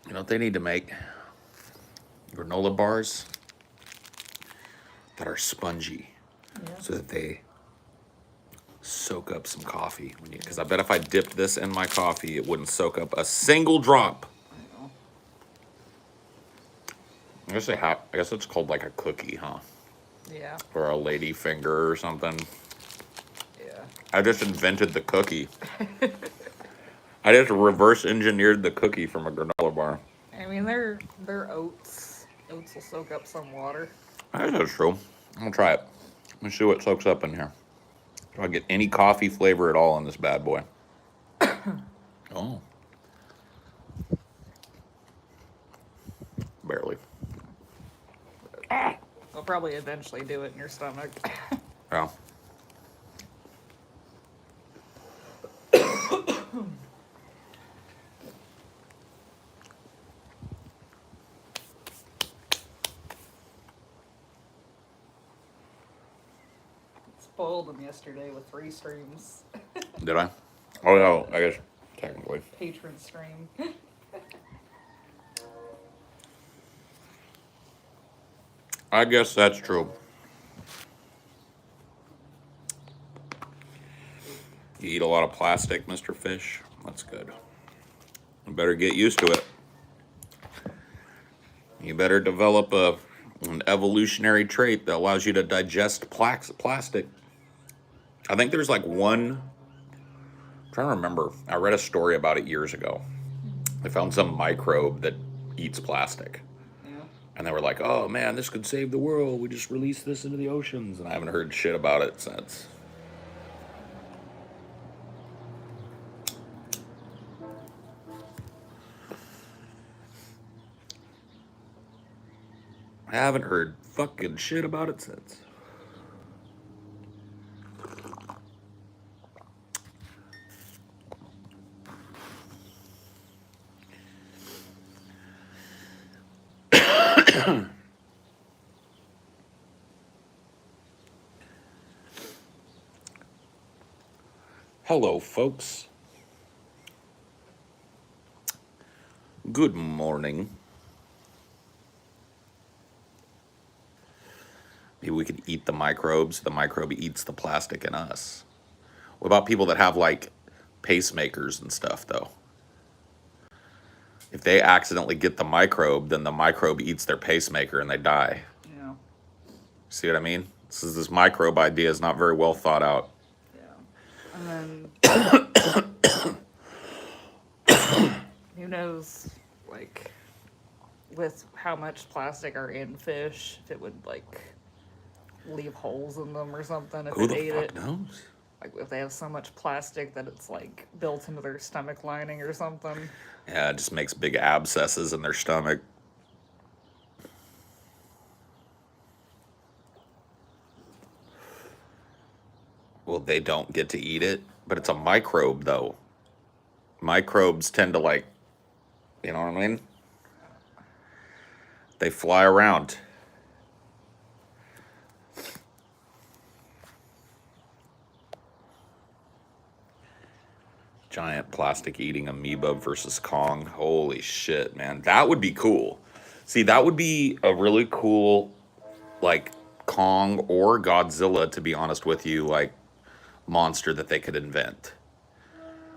You know what they need to make? Granola bars that are spongy, so that they soak up some coffee. Because I bet if I dipped this in my coffee, it wouldn't soak up a single drop. I guess they have. I guess it's called like a cookie, huh? Yeah. Or a lady finger or something. Yeah. I just invented the cookie. I just reverse engineered the cookie from a granola bar. I mean, they're oats. Oats will soak up some water. I guess that's true. I'm gonna try it. Let me see what soaks up in here. Do I get any coffee flavor at all in this bad boy? Oh. Barely. They'll probably eventually do it in your stomach. Yeah. Spoiled them yesterday with 3 streams. Did I? Oh, no, I guess technically. Patron stream. I guess that's true. You eat a lot of plastic, Mr. Fish? That's good. You better get used to it. You better develop an evolutionary trait that allows you to digest plastic. I think there's like one... I'm trying to remember. I read a story about it years ago. They found some microbe that eats plastic. And they were like, oh man, this could save the world. We just released this into the oceans. And I haven't heard shit about it since. I haven't heard fucking shit about it since. Hello, folks. Good morning. Maybe we could eat the microbes. The microbe eats the plastic in us. What about people that have, like, pacemakers and stuff, though? If they accidentally get the microbe, then the microbe eats their pacemaker and they die. Yeah. See what I mean? This microbe idea is not very well thought out. And then who knows, like, with how much plastic are in fish, if it would, like, leave holes in them or something if Who it the ate fuck it. knows? Like, if they have so much plastic that it's, like, built into their stomach lining or something. Yeah, it just makes big abscesses in their stomach. Well, they don't get to eat it, but it's a microbe, though. Microbes tend to, like, you know what I mean? They fly around. Giant plastic eating amoeba versus Kong. Holy shit, man. That would be cool. See, that would be a really cool, like, Kong or Godzilla, to be honest with you, like, monster that they could invent.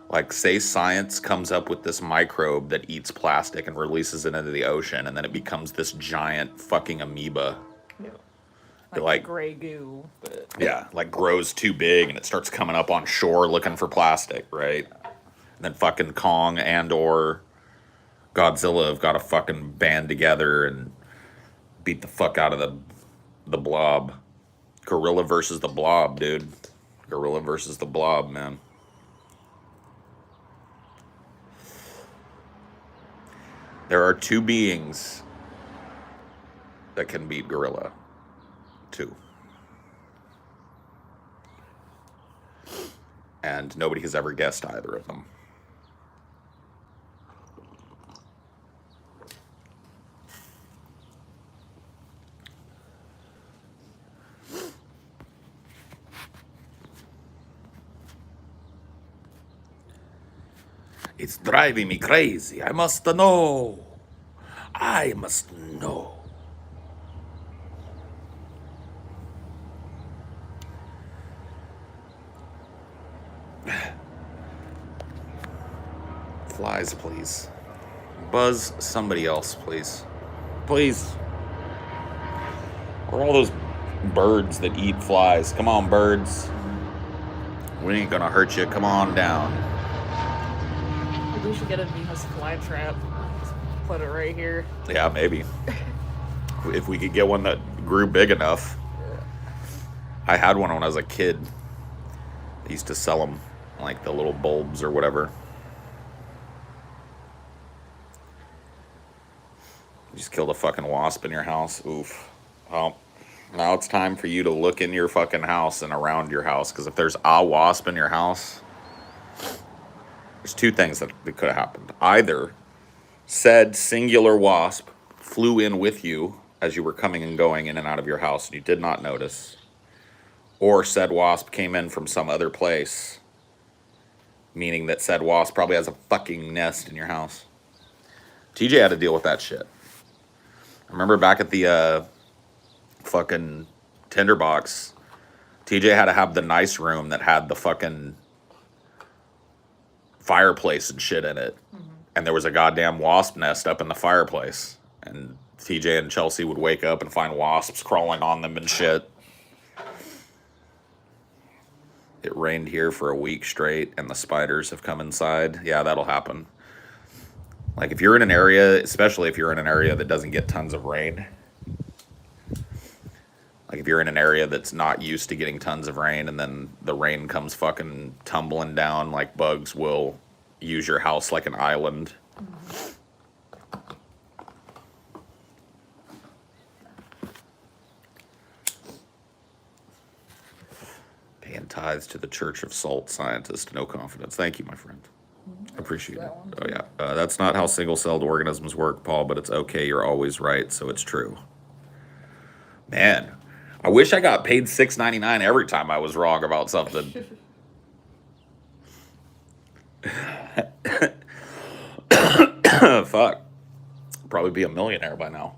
Like, say science comes up with this microbe that eats plastic and releases it into the ocean, and then it becomes this giant fucking amoeba. Yeah. Like gray goo, but... Yeah, like grows too big and it starts coming up on shore looking for plastic, right? And then fucking Kong and or Godzilla have got to fucking band together and beat the fuck out of the Blob. Gorilla versus the Blob, dude. Gorilla versus the Blob, man. There are 2 beings that can beat Gorilla. 2. And nobody has ever guessed either of them. It's driving me crazy. I must know. I must know. Flies, please. Buzz somebody else, please. Please. Or all those birds that eat flies. Come on, birds. We ain't gonna hurt you. Come on down. Maybe we should get a Venus flytrap. Just put it right here. Yeah, maybe. If we could get one that grew big enough. I had one when I was a kid. I used to sell them, like the little bulbs or whatever. You just killed a fucking wasp in your house. Oof. Well, now it's time for you to look in your fucking house and around your house. Because if there's a wasp in your house, there's two things that could have happened. Either said singular wasp flew in with you as you were coming and going in and out of your house and you did not notice. Or said wasp came in from some other place, meaning that said wasp probably has a fucking nest in your house. TJ had to deal with that shit. I remember back at the fucking tinderbox, TJ had to have the nice room that had the fucking fireplace and shit in it. Mm-hmm. And there was a goddamn wasp nest up in the fireplace. And TJ and Chelsea would wake up and find wasps crawling on them and shit. It rained here for a week straight and the spiders have come inside. Yeah, that'll happen. Like if you're in an area, especially if you're in an area that doesn't get tons of rain. Like if you're in an area that's not used to getting tons of rain and then the rain comes fucking tumbling down, like bugs will use your house like an island. Mm-hmm. Paying tithes to the Church of Salt Scientist. No confidence. Thank you, my friend. I appreciate it. Oh, yeah. That's not how single-celled organisms work, Paul, but it's okay. You're always right, so it's true. Man, I wish I got paid $6.99 every time I was wrong about something. Fuck. Probably be a millionaire by now.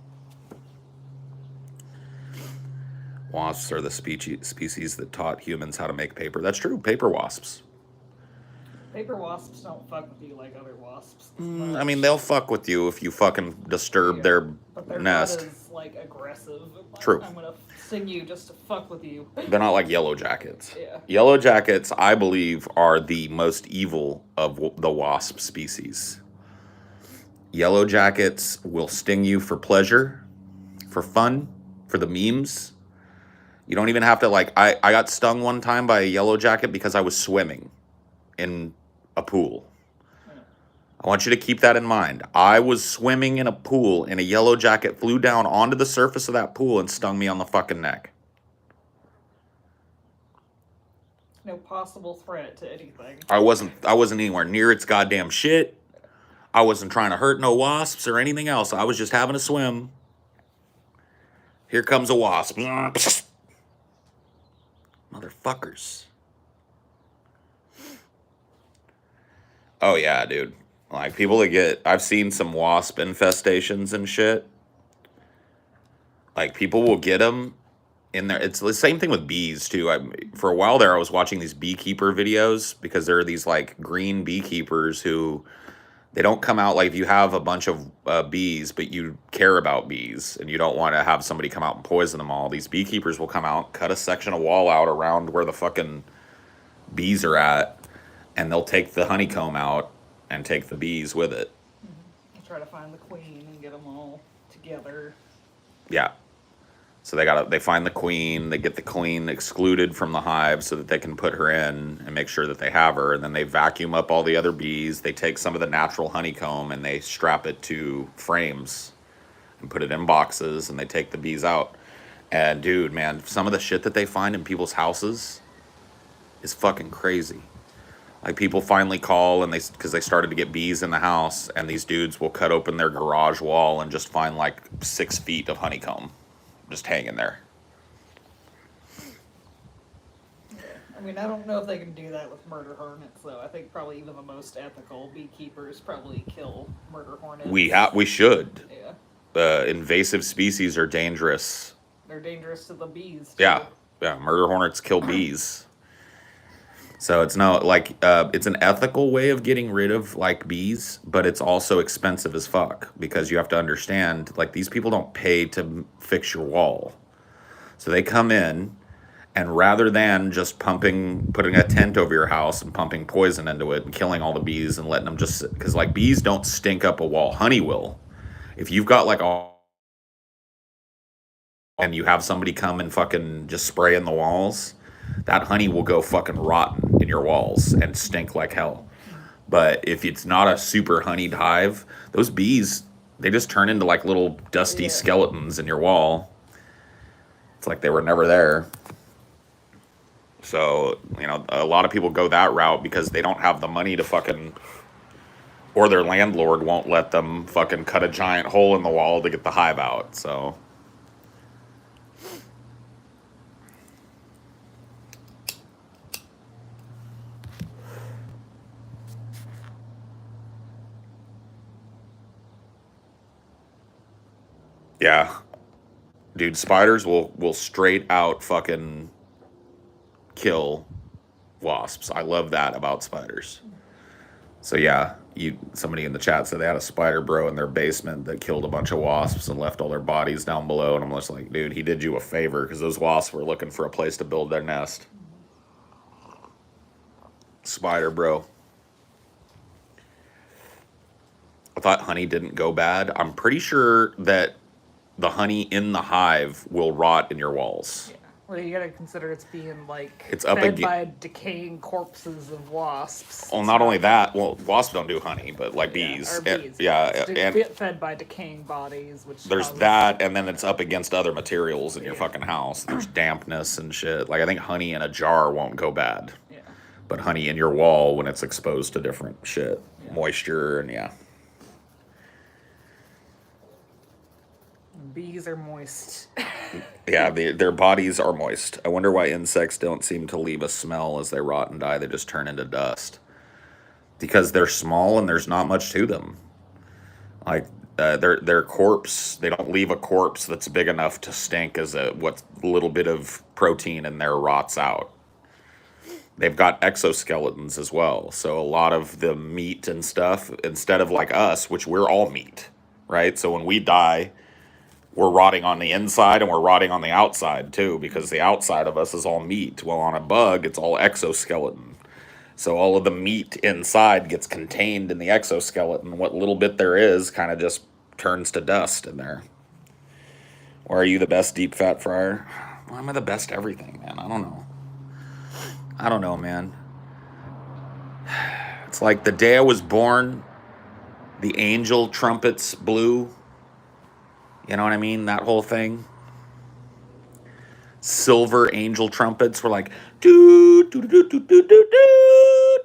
Wasps are the species that taught humans how to make paper. That's true. Paper wasps. Paper wasps don't fuck with you like other wasps. I mean, they'll fuck with you if you fucking disturb their but they're nest. Not as, like, aggressive. True. I'm gonna sting you just to fuck with you. They're not like yellow jackets. Yeah. Yellow jackets, I believe, are the most evil of the wasp species. Yellow jackets will sting you for pleasure, for fun, for the memes. You don't even have to, like, I got stung one time by a yellow jacket because I was swimming in a pool. I want you to keep that in mind. I was swimming in a pool and a yellow jacket flew down onto the surface of that pool and stung me on the fucking neck. No possible threat to anything. I wasn't anywhere near its goddamn shit. I wasn't trying to hurt no wasps or anything else. I was just having a swim. Here comes a wasp. Motherfuckers. Oh, yeah, dude. Like, people that get... I've seen some wasp infestations and shit. Like, people will get them in there. It's the same thing with bees, too. For a while there, I was watching these beekeeper videos because there are these, like, green beekeepers who... They don't come out, like, if you have a bunch of bees, but you care about bees, and you don't want to have somebody come out and poison them all, these beekeepers will come out, cut a section of wall out around where the fucking bees are at, and they'll take the honeycomb out and take the bees with it. Mm-hmm. Try to find the queen and get them all together. Yeah. So they find the queen, they get the queen excluded from the hive so that they can put her in and make sure that they have her, and then they vacuum up all the other bees, they take some of the natural honeycomb and they strap it to frames and put it in boxes, and they take the bees out. And dude, man, some of the shit that they find in people's houses is fucking crazy. Like, people finally call and because they started to get bees in the house, and these dudes will cut open their garage wall and just find like 6 feet of honeycomb just hanging there. Yeah. I mean, I don't know if they can do that with murder hornets, though. I think probably even the most ethical beekeepers probably kill murder hornets. We should. Yeah. invasive species are dangerous. They're dangerous to the bees, too. Yeah, yeah. Murder hornets kill bees. So it's no like it's an ethical way of getting rid of like bees, but it's also expensive as fuck because you have to understand like these people don't pay to fix your wall. So they come in and rather than just putting a tent over your house and pumping poison into it and killing all the bees and letting them just because like bees don't stink up a wall. Honey will. If you've got like a and you have somebody come and fucking just spray in the walls, that honey will go fucking rotten in your walls and stink like hell. But if it's not a super honeyed hive, those bees, they just turn into like little dusty skeletons in your wall. It's like they were never there. So, you know, a lot of people go that route because they don't have the money to fucking, or their landlord won't let them fucking cut a giant hole in the wall to get the hive out. So, yeah. Dude, spiders will straight out fucking kill wasps. I love that about spiders. So yeah, somebody in the chat said they had a spider bro in their basement that killed a bunch of wasps and left all their bodies down below. And I'm just like, dude, he did you a favor because those wasps were looking for a place to build their nest. Spider bro. I thought honey didn't go bad. I'm pretty sure that the honey in the hive will rot in your walls. Yeah. Well, you gotta consider it's being like It's up fed by decaying corpses of wasps. Well, not only that, well, wasps don't do honey, but like bees. Or bees. Yeah, and fed by decaying bodies, which there's that, and then it's up against other materials in your fucking house. There's dampness and shit. Like I think honey in a jar won't go bad. Yeah. But honey in your wall when it's exposed to different shit, moisture and yeah. Bees are moist. Yeah, their bodies are moist. I wonder why insects don't seem to leave a smell as they rot and die. They just turn into dust. Because they're small and there's not much to them. Like their corpse, they don't leave a corpse that's big enough to stink as what little bit of protein in there rots out. They've got exoskeletons as well. So a lot of the meat and stuff, instead of like us, which we're all meat, right? So when we die, we're rotting on the inside and we're rotting on the outside too, because the outside of us is all meat. Well, on a bug, it's all exoskeleton. So all of the meat inside gets contained in the exoskeleton. What little bit there is kind of just turns to dust in there. Or are you the best deep fat fryer? Well, am I the best everything, man? I don't know. I don't know, man. It's like the day I was born, the angel trumpets blew. You know what I mean? That whole thing. Silver angel trumpets were like, doo, doo, doo, doo, doo, doo, doo.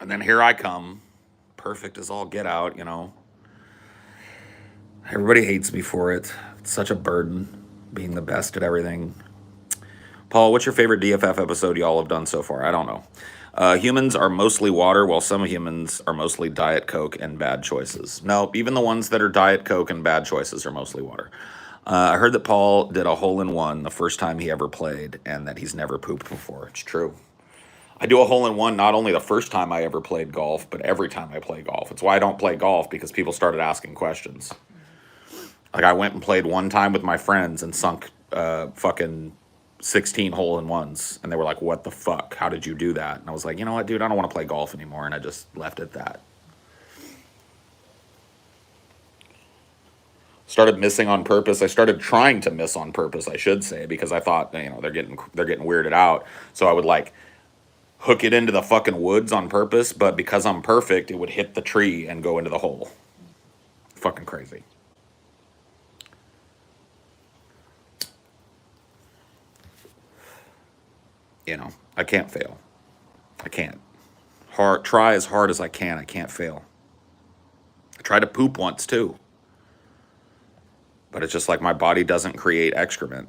And then here I come, perfect as all get out, you know. Everybody hates me for it. It's such a burden, being the best at everything. Paul, what's your favorite DFF episode y'all have done so far? I don't know. Humans are mostly water, while some humans are mostly Diet Coke and bad choices. No, even the ones that are Diet Coke and bad choices are mostly water. I heard that Paul did a hole-in-one the first time he ever played, and that he's never pooped before. It's true. I do a hole-in-one not only the first time I ever played golf, but every time I play golf. It's why I don't play golf, because people started asking questions. Like, I went and played one time with my friends and sunk fucking 16 hole-in-ones, and they were like, what the fuck, how did you do that? And I was like, you know what, dude, I don't want to play golf anymore, and I just left it at that. Started missing on purpose. I started trying to miss on purpose, I should say, because I thought, you know, they're getting weirded out. So I would like hook it into the fucking woods on purpose, but because I'm perfect, it would hit the tree and go into the hole. Fucking crazy. You know, I can't fail. I can't. Try as hard as I can't fail. I tried to poop once too. But it's just like my body doesn't create excrement.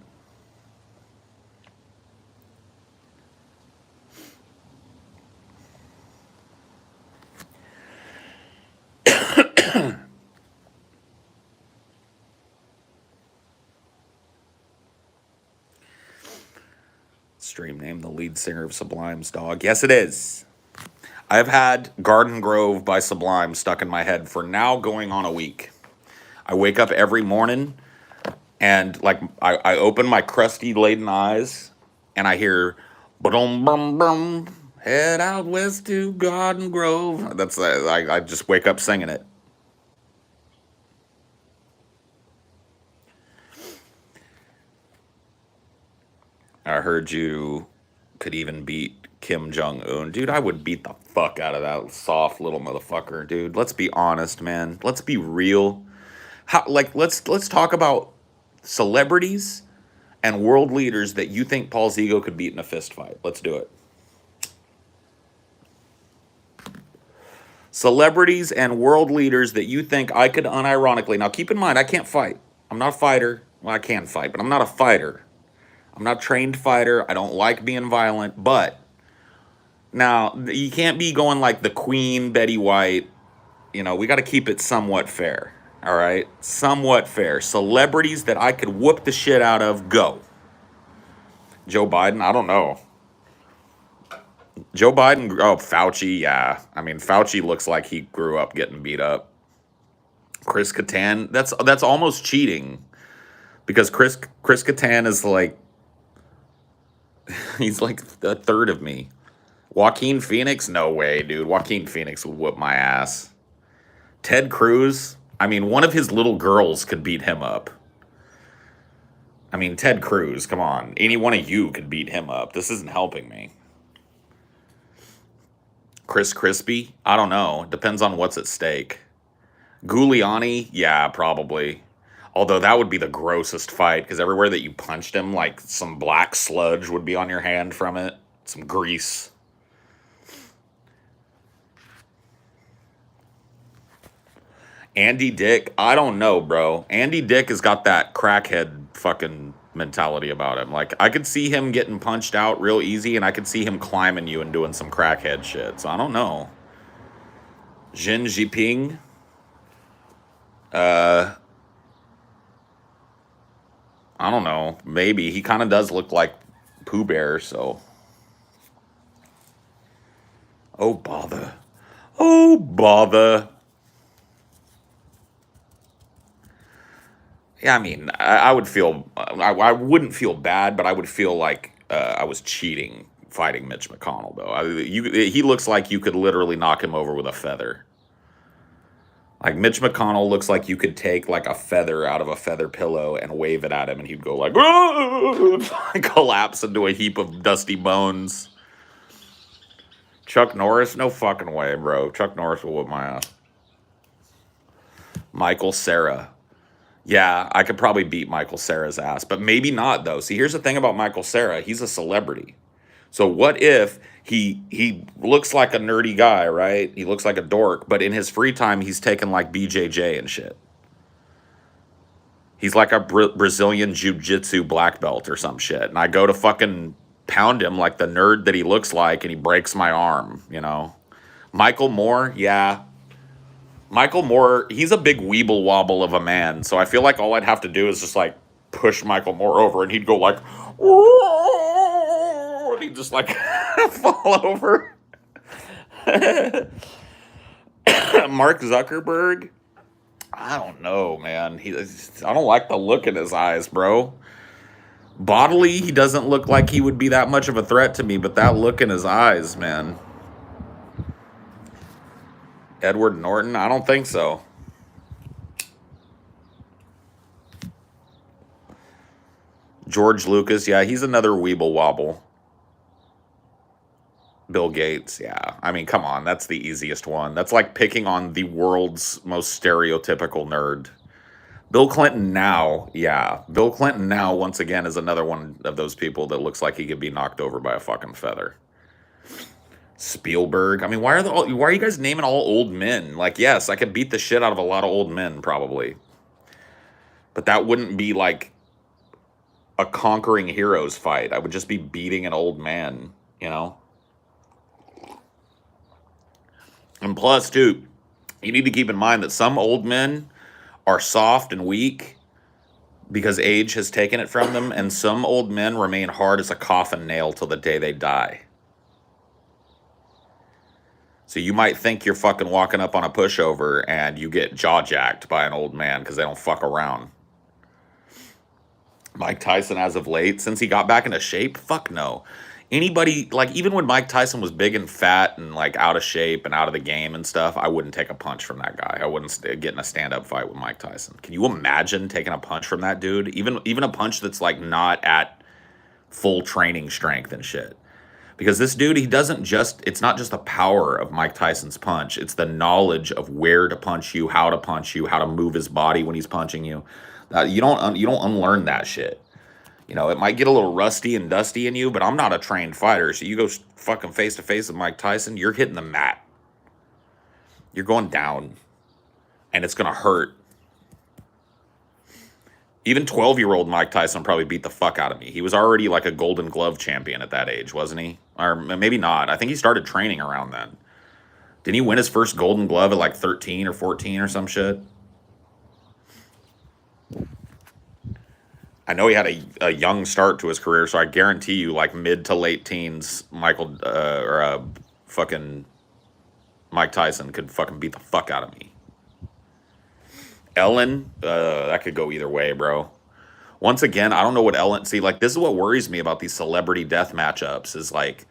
stream name the lead singer of Sublime's dog? Yes, it is. I've had Garden Grove by Sublime stuck in my head for now going on a week. I wake up every morning and like I open my crusty laden eyes and I hear bum bum bum head out west to Garden Grove. That's I just wake up singing it. I heard you could even beat Kim Jong-un. Dude, I would beat the fuck out of that soft little motherfucker, dude. Let's be honest, man. Let's be real. Let's talk about celebrities and world leaders that you think Paul's ego could beat in a fist fight. Let's do it. Celebrities and world leaders that you think I could unironically. Now, keep in mind, I can't fight. I'm not a fighter. Well, I can fight, but I'm not a fighter. I'm not a trained fighter. I don't like being violent, but now you can't be going like the Queen, Betty White. You know, we got to keep it somewhat fair. All right? Somewhat fair. Celebrities that I could whoop the shit out of, go. Joe Biden, I don't know. Joe Biden, oh, Fauci, yeah. I mean, Fauci looks like he grew up getting beat up. Chris Kattan, that's almost cheating. Because Chris Kattan is like, he's like a third of me. Joaquin Phoenix, no way, dude. Joaquin Phoenix would whoop my ass. Ted Cruz, I mean, one of his little girls could beat him up. I mean, Ted Cruz, come on. Any one of you could beat him up. This isn't helping me. Chris Crispy, I don't know. Depends on what's at stake. Giuliani, yeah, probably. Although that would be the grossest fight, because everywhere that you punched him, like some black sludge would be on your hand from it. Some grease. Andy Dick, I don't know, bro. Andy Dick has got that crackhead fucking mentality about him. Like, I could see him getting punched out real easy, and I could see him climbing you and doing some crackhead shit. So I don't know. Xi Jinping. I don't know. Maybe. He kind of does look like Pooh Bear, so. Oh, bother. Oh, bother. Yeah, I mean, I would feel, I wouldn't feel bad, but I would feel like I was cheating fighting Mitch McConnell, though. He looks like you could literally knock him over with a feather. Like, Mitch McConnell looks like you could take, like, a feather out of a feather pillow and wave it at him, and he'd go, like, collapse into a heap of dusty bones. Chuck Norris? No fucking way, bro. Chuck Norris will whip my ass. Michael Cera. Yeah, I could probably beat Michael Cera's ass, but maybe not, though. See, here's the thing about Michael Cera. He's a celebrity. So what if he looks like a nerdy guy, right? He looks like a dork, but in his free time, he's taking, like, BJJ and shit. He's like a Brazilian jiu-jitsu black belt or some shit, and I go to fucking pound him like the nerd that he looks like, and he breaks my arm, you know? Michael Moore, yeah. Michael Moore, he's a big weeble wobble of a man, so I feel like all I'd have to do is just, like, push Michael Moore over, and he'd go, like, and he'd just, like, fall over. Mark Zuckerberg, I don't know, man. I don't like the look in his eyes, bro. Bodily, he doesn't look like he would be that much of a threat to me, but that look in his eyes, man. Edward Norton? I don't think so. George Lucas, yeah, he's another weeble wobble. Bill Gates, yeah. I mean, come on, that's the easiest one. That's like picking on the world's most stereotypical nerd. Bill Clinton now, yeah. Bill Clinton now, once again, is another one of those people that looks like he could be knocked over by a fucking feather. Spielberg. I mean, why are you guys naming all old men? Like, yes, I could beat the shit out of a lot of old men, probably. But that wouldn't be like a conquering heroes fight. I would just be beating an old man, you know? And plus, too, you need to keep in mind that some old men are soft and weak, because age has taken it from them, and some old men remain hard as a coffin nail till the day they die. So you might think you're fucking walking up on a pushover and you get jaw jacked by an old man because they don't fuck around. Mike Tyson, as of late, since he got back into shape, fuck no. Anybody, like, even when Mike Tyson was big and fat and, like, out of shape and out of the game and stuff, I wouldn't take a punch from that guy. I wouldn't get in a stand-up fight with Mike Tyson. Can you imagine taking a punch from that dude? Even a punch that's, like, not at full training strength and shit. Because this dude, it's not just the power of Mike Tyson's punch. It's the knowledge of where to punch you, how to move his body when he's punching you. You don't unlearn that shit. You know, it might get a little rusty and dusty in you, but I'm not a trained fighter. So you go fucking face to face with Mike Tyson, you're hitting the mat. You're going down. And it's going to hurt. Even 12-year-old Mike Tyson probably beat the fuck out of me. He was already like a Golden Glove champion at that age, wasn't he? Or maybe not. I think he started training around then. Didn't he win his first Golden Glove at like 13 or 14 or some shit? I know he had a young start to his career, so I guarantee you, like mid to late teens, fucking Mike Tyson could fucking beat the fuck out of me. Ellen, that could go either way, bro. Once again, I don't know what Ellen... See, like, this is what worries me about these celebrity death matchups, is like,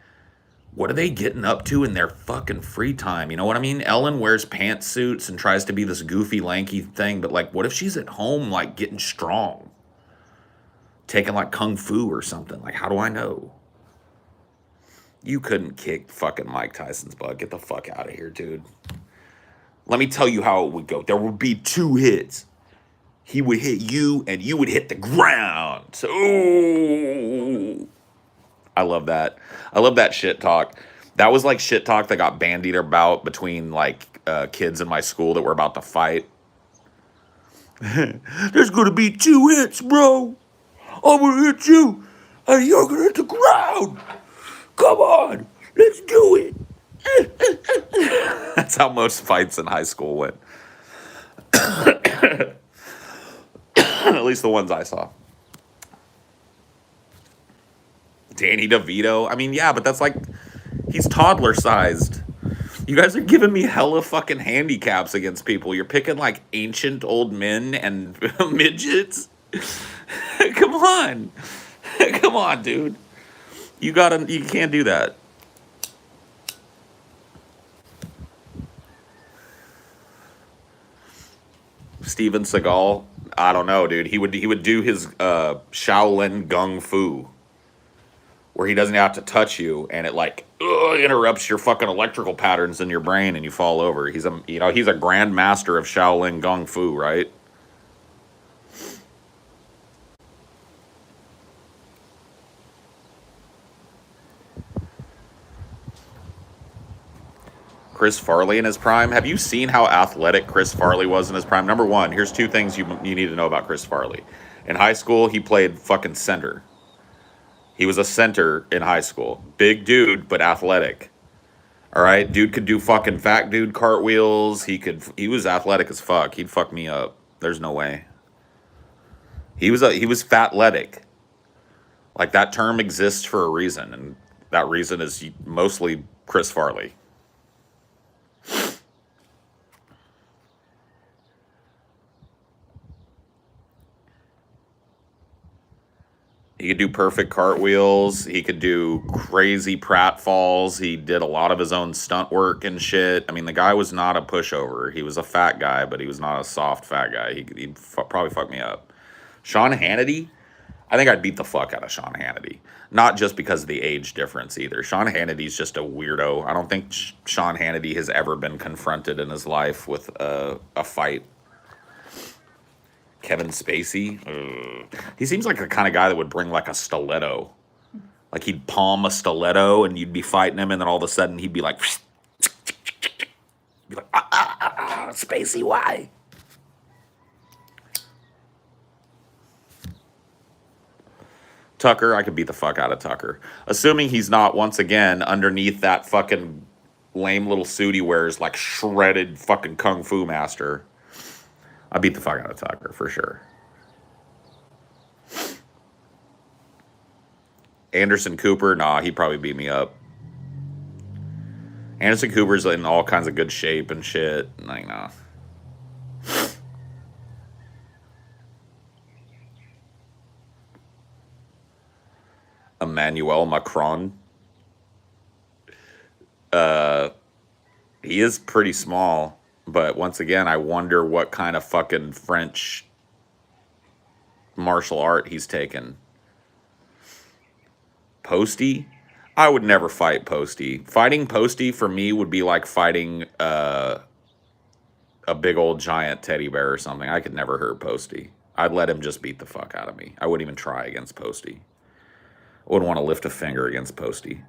what are they getting up to in their fucking free time? You know what I mean? Ellen wears pantsuits and tries to be this goofy, lanky thing, but, like, what if she's at home, like, getting strong? Taking, like, kung fu or something. Like, how do I know? You couldn't kick fucking Mike Tyson's butt. Get the fuck out of here, dude. Let me tell you how it would go. There would be 2 hits. He would hit you, and you would hit the ground. Oh, I love that. I love that shit talk. That was like shit talk that got bandied about between like kids in my school that were about to fight. There's gonna be 2 hits, bro. I'm gonna hit you, and you're gonna hit the ground. Come on, let's do it. That's how most fights in high school went. At least the ones I saw. Danny DeVito. I mean, yeah, but that's like, he's toddler sized. You guys are giving me hella fucking handicaps against people. You're picking like ancient old men and midgets. Come on. Come on, dude. You can't do that. Steven Seagal, I don't know, dude. He would do his Shaolin Gung Fu, where he doesn't have to touch you, and it like interrupts your fucking electrical patterns in your brain, and you fall over. He's a grand master of Shaolin Gung Fu, right? Chris Farley in his prime. Have you seen how athletic Chris Farley was in his prime? Number one, here's 2 things you need to know about Chris Farley. In high school, he played fucking center. He was a center in high school. Big dude, but athletic. All right? Dude could do fucking fat dude cartwheels. He was athletic as fuck. He'd fuck me up. There's no way. He was fatletic. Like, that term exists for a reason, and that reason is mostly Chris Farley. He could do perfect cartwheels. He could do crazy pratfalls. He did a lot of his own stunt work and shit. I mean, the guy was not a pushover. He was a fat guy, but he was not a soft fat guy. He'd probably fuck me up. Sean Hannity? I think I'd beat the fuck out of Sean Hannity. Not just because of the age difference either. Sean Hannity's just a weirdo. I don't think Sean Hannity has ever been confronted in his life with a fight. Kevin Spacey. He seems like the kind of guy that would bring like a stiletto. Like he'd palm a stiletto and you'd be fighting him, and then all of a sudden he'd be like, Spacey, why? Tucker, I could beat the fuck out of Tucker. Assuming he's not, once again, underneath that fucking lame little suit he wears, like shredded fucking kung fu master. I beat the fuck out of Tucker, for sure. Anderson Cooper, nah, he'd probably beat me up. Anderson Cooper's in all kinds of good shape and shit. Like, nah. Emmanuel Macron. He is pretty small, but once again, I wonder what kind of fucking French martial art he's taken. Posty? I would never fight Posty. Fighting Posty for me would be like fighting a big old giant teddy bear or something. I could never hurt Posty. I'd let him just beat the fuck out of me. I wouldn't even try against Posty. I wouldn't want to lift a finger against Posty.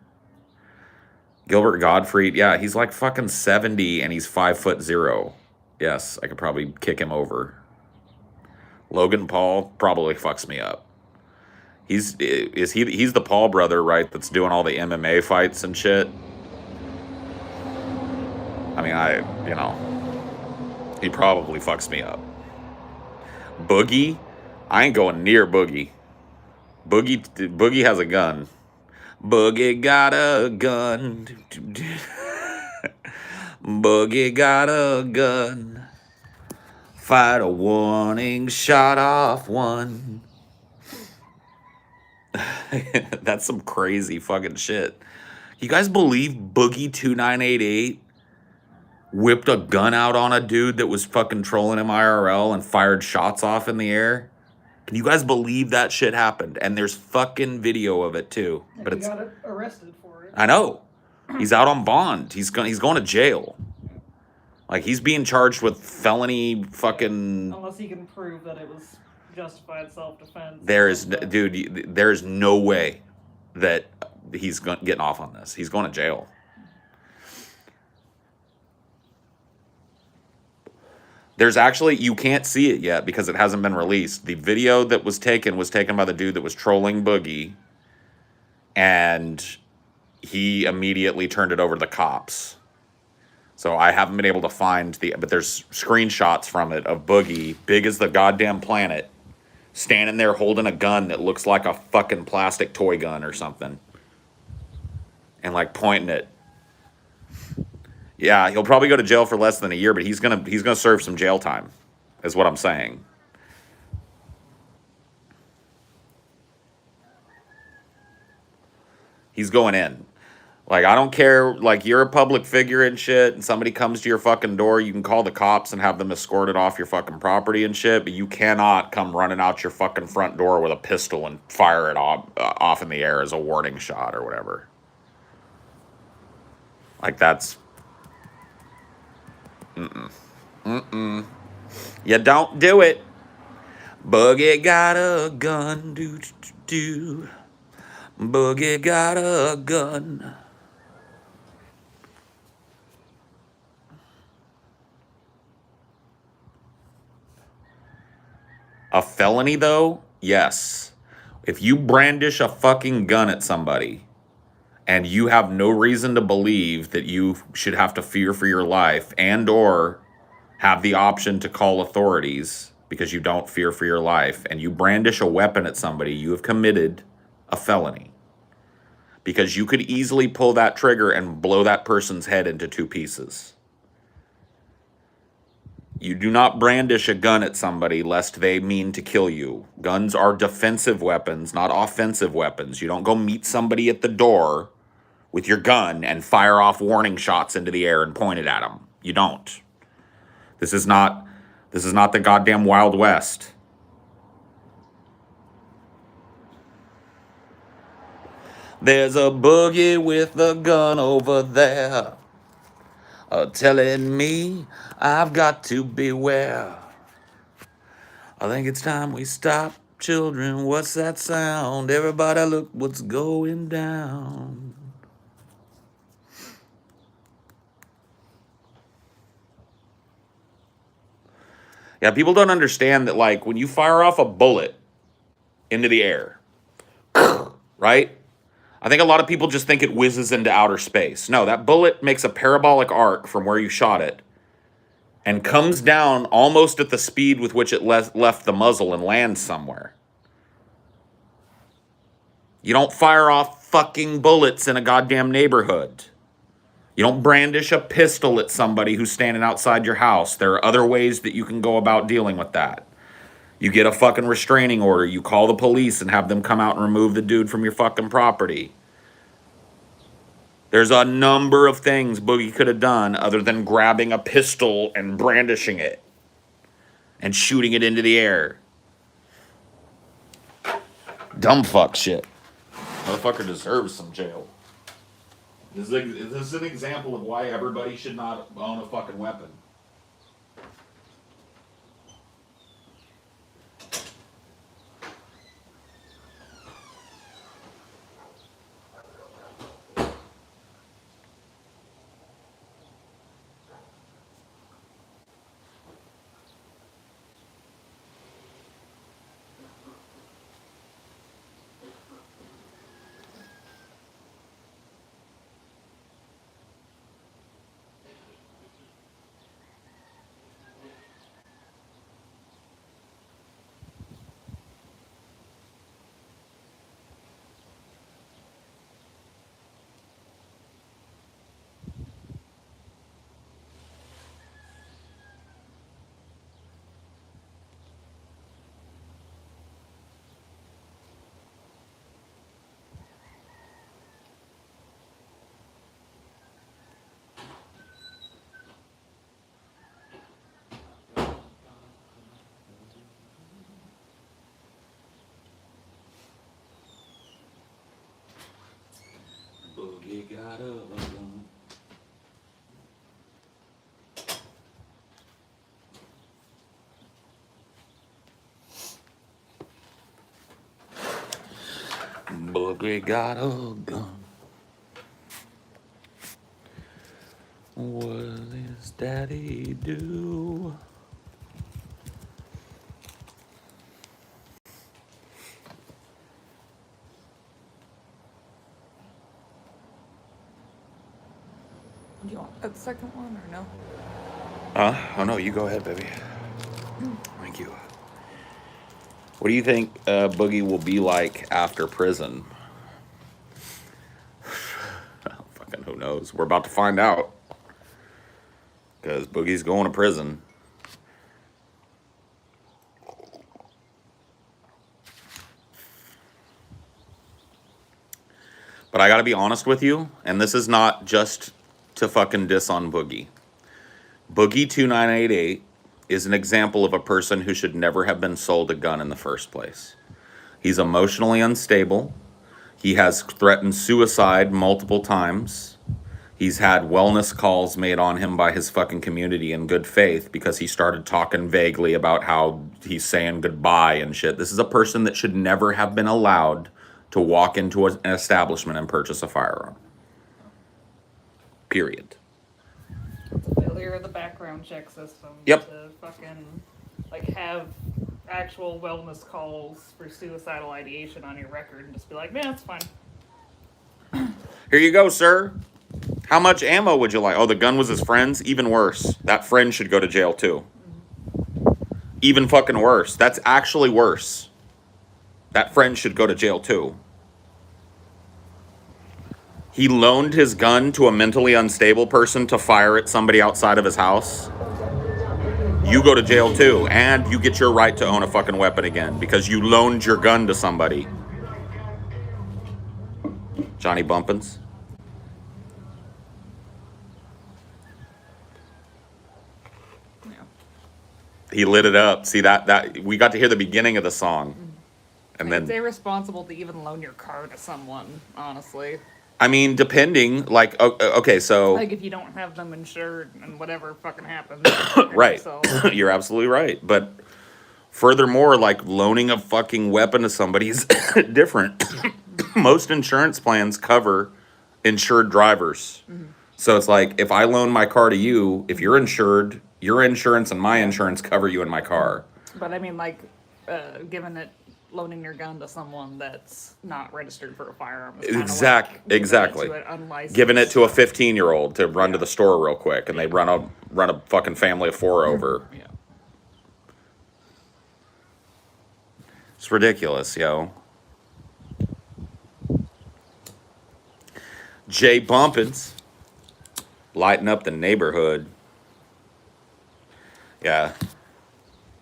Gilbert Gottfried, yeah, he's like fucking 70 and he's 5'0". Yes, I could probably kick him over. Logan Paul probably fucks me up. He's the Paul brother, right? That's doing all the MMA fights and shit. I mean, he probably fucks me up. Boogie, I ain't going near Boogie. Boogie has a gun. Boogie got a gun. Boogie got a gun. Fired a warning shot off one. That's some crazy fucking shit. You guys believe Boogie2988 whipped a gun out on a dude that was fucking trolling him IRL and fired shots off in the air? Can you guys believe that shit happened? And there's fucking video of it too. Yeah, but he it's got arrested for it. I know. He's out on bond. He's going to jail. Like, he's being charged with felony fucking... Unless he can prove that it was justified self-defense. Dude, there's no way that he's getting off on this. He's going to jail. There's actually, you can't see it yet because it hasn't been released. The video that was taken by the dude that was trolling Boogie, and he immediately turned it over to the cops. So I haven't been able to find but there's screenshots from it of Boogie, big as the goddamn planet, standing there holding a gun that looks like a fucking plastic toy gun or something. And like pointing it. Yeah, he'll probably go to jail for less than a year, but he's gonna serve some jail time, is what I'm saying. He's going in. Like, I don't care, like, you're a public figure and shit, and somebody comes to your fucking door, you can call the cops and have them escorted off your fucking property and shit, but you cannot come running out your fucking front door with a pistol and fire it off in the air as a warning shot or whatever. Like, that's... You don't do it. Boogie got a gun, do. Boogie got a gun. A felony, though? Yes. If you brandish a fucking gun at somebody and you have no reason to believe that you should have to fear for your life and or have the option to call authorities because you don't fear for your life, and you brandish a weapon at somebody, you have committed a felony. Because you could easily pull that trigger and blow that person's head into two pieces. You do not brandish a gun at somebody lest they mean to kill you. Guns are defensive weapons, not offensive weapons. You don't go meet somebody at the door with your gun and fire off warning shots into the air and point it at them. You don't. This is not the goddamn Wild West. There's a boogie with a gun over there, telling me I've got to beware. I think it's time we stop, children. What's that sound? Everybody look what's going down. Yeah, people don't understand that, like, when you fire off a bullet into the air, right? I think a lot of people just think it whizzes into outer space. No, that bullet makes a parabolic arc from where you shot it and comes down almost at the speed with which it left the muzzle and lands somewhere. You don't fire off fucking bullets in a goddamn neighborhood. You don't brandish a pistol at somebody who's standing outside your house. There are other ways that you can go about dealing with that. You get a fucking restraining order. You call the police and have them come out and remove the dude from your fucking property. There's a number of things Boogie could have done other than grabbing a pistol and brandishing it and shooting it into the air. Dumb fuck shit. Motherfucker deserves some jail. This is an example of why everybody should not own a fucking weapon. Boogie got a gun. Boogie got a gun. What does daddy do? Do you want a second one or no? Oh no, you go ahead, baby. Thank you. What do you think Boogie will be like after prison? Fucking who knows? We're about to find out. Because Boogie's going to prison. But I gotta be honest with you, and this is not just to fucking diss on Boogie. Boogie2988 is an example of a person who should never have been sold a gun in the first place. He's emotionally unstable. He has threatened suicide multiple times. He's had wellness calls made on him by his fucking community in good faith because he started talking vaguely about how he's saying goodbye and shit. This is a person that should never have been allowed to walk into an establishment and purchase a firearm. Period. It's a failure of the background check system. Yep. To fucking, like, have actual wellness calls for suicidal ideation on your record and just be like, man, it's fine. Here you go, sir. How much ammo would you like? Oh, the gun was his friend's? Even worse. That friend should go to jail, too. Even fucking worse. That's actually worse. That friend should go to jail, too. He loaned his gun to a mentally unstable person to fire at somebody outside of his house. You go to jail, too. And you get your right to own a fucking weapon again because you loaned your gun to somebody. Johnny Bumpins. He lit it up. See that we got to hear the beginning of the song. And It's then irresponsible to even loan your car to someone, honestly. I mean, depending, like okay, so Like if you don't have them insured and whatever fucking happens. right. So You're absolutely right. But furthermore, like loaning a fucking weapon to somebody is different. Most insurance plans cover insured drivers. So it's like if I loan my car to you, if you're insured, your insurance and my insurance cover you in my car. But I mean, like, loaning your gun to someone that's not registered for a firearm. Is kinda like Exactly. giving it to an unlicensed- Giving it to a 15-year-old to run to the store real quick, and they run a fucking family of 4 over. Yeah. It's ridiculous, yo. Jay Bumpins. Lighten up the neighborhood. Yeah.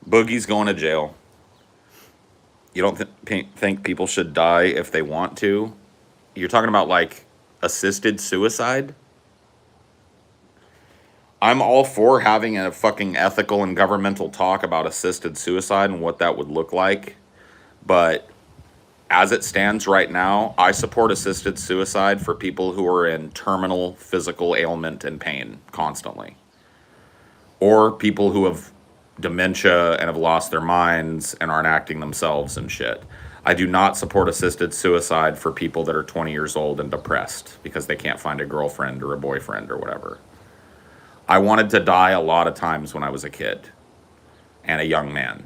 Boogie's going to jail. You don't think people should die if they want to? You're talking about, like, assisted suicide? I'm all for having a fucking ethical and governmental talk about assisted suicide and what that would look like. But as it stands right now, I support assisted suicide for people who are in terminal physical ailment and pain constantly. Or people who have dementia and have lost their minds and aren't acting themselves and shit. I do not support assisted suicide for people that are 20 years old and depressed because they can't find a girlfriend or a boyfriend or whatever. I wanted to die a lot of times when I was a kid and a young man.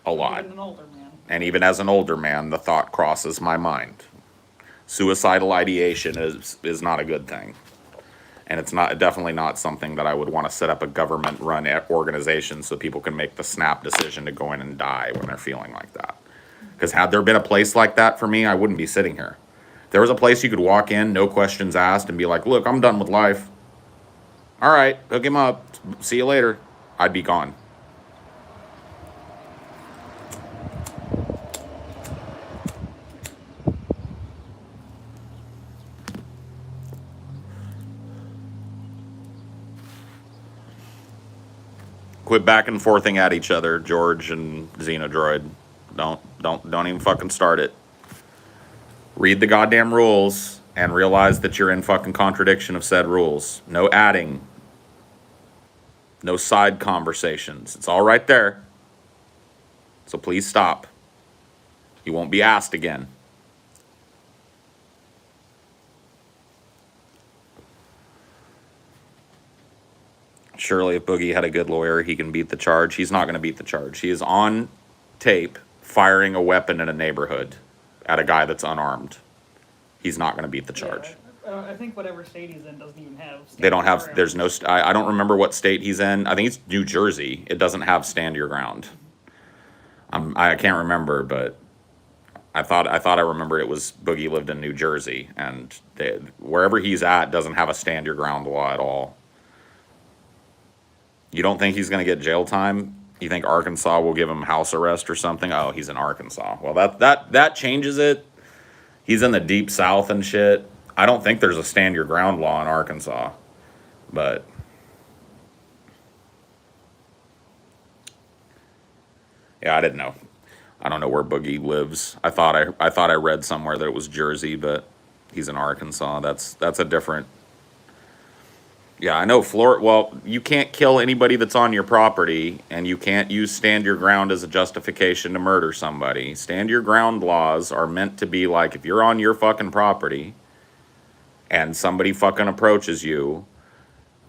A lot. Even an older man. And even as an older man, the thought crosses my mind. Suicidal ideation is not a good thing. And it's definitely not something that I would want to set up a government-run organization so people can make the snap decision to go in and die when they're feeling like that. Because had there been a place like that for me, I wouldn't be sitting here. If there was a place you could walk in, no questions asked, and be like, look, I'm done with life. All right, hook him up. See you later. I'd be gone. Quit back and forthing at each other, George and Xenodroid. Don't even fucking start it. Read the goddamn rules and realize that you're in fucking contradiction of said rules. No adding. No side conversations. It's all right there. So please stop. You won't be asked again. Surely if Boogie had a good lawyer, he can beat the charge. He's not going to beat the charge. He is on tape firing a weapon in a neighborhood at a guy that's unarmed. He's not going to beat the charge. Yeah, I think whatever state he's in doesn't even have. They don't have, there's no, I don't remember what state he's in. I think it's New Jersey. It doesn't have stand your ground. I can't remember, but I thought I remembered it was Boogie lived in New Jersey, and wherever he's at doesn't have a stand your ground law at all. You don't think he's going to get jail time? You think Arkansas will give him house arrest or something? Oh, he's in Arkansas. Well, that changes it. He's in the deep south and shit. I don't think there's a stand your ground law in Arkansas, but yeah, I didn't know. I don't know where Boogie lives. I thought I read somewhere that it was Jersey, but he's in Arkansas. That's a different. Yeah, I know Florida. Well, you can't kill anybody that's on your property, and you can't use stand your ground as a justification to murder somebody. Stand your ground laws are meant to be like, if you're on your fucking property and somebody fucking approaches you,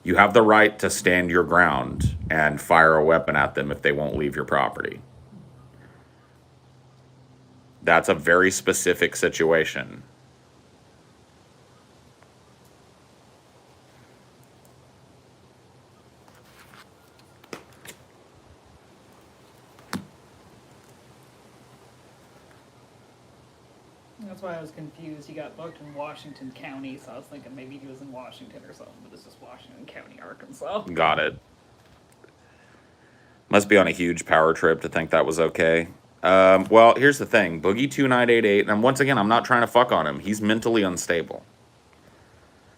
you have the right to stand your ground and fire a weapon at them if they won't leave your property. That's a very specific situation. That's why I was confused. He got booked in Washington County, so I was thinking maybe he was in Washington or something, but it's just Washington County, Arkansas. Got it. Must be on a huge power trip to think that was okay. Well, here's the thing. Boogie2988, and once again, I'm not trying to fuck on him. He's mentally unstable.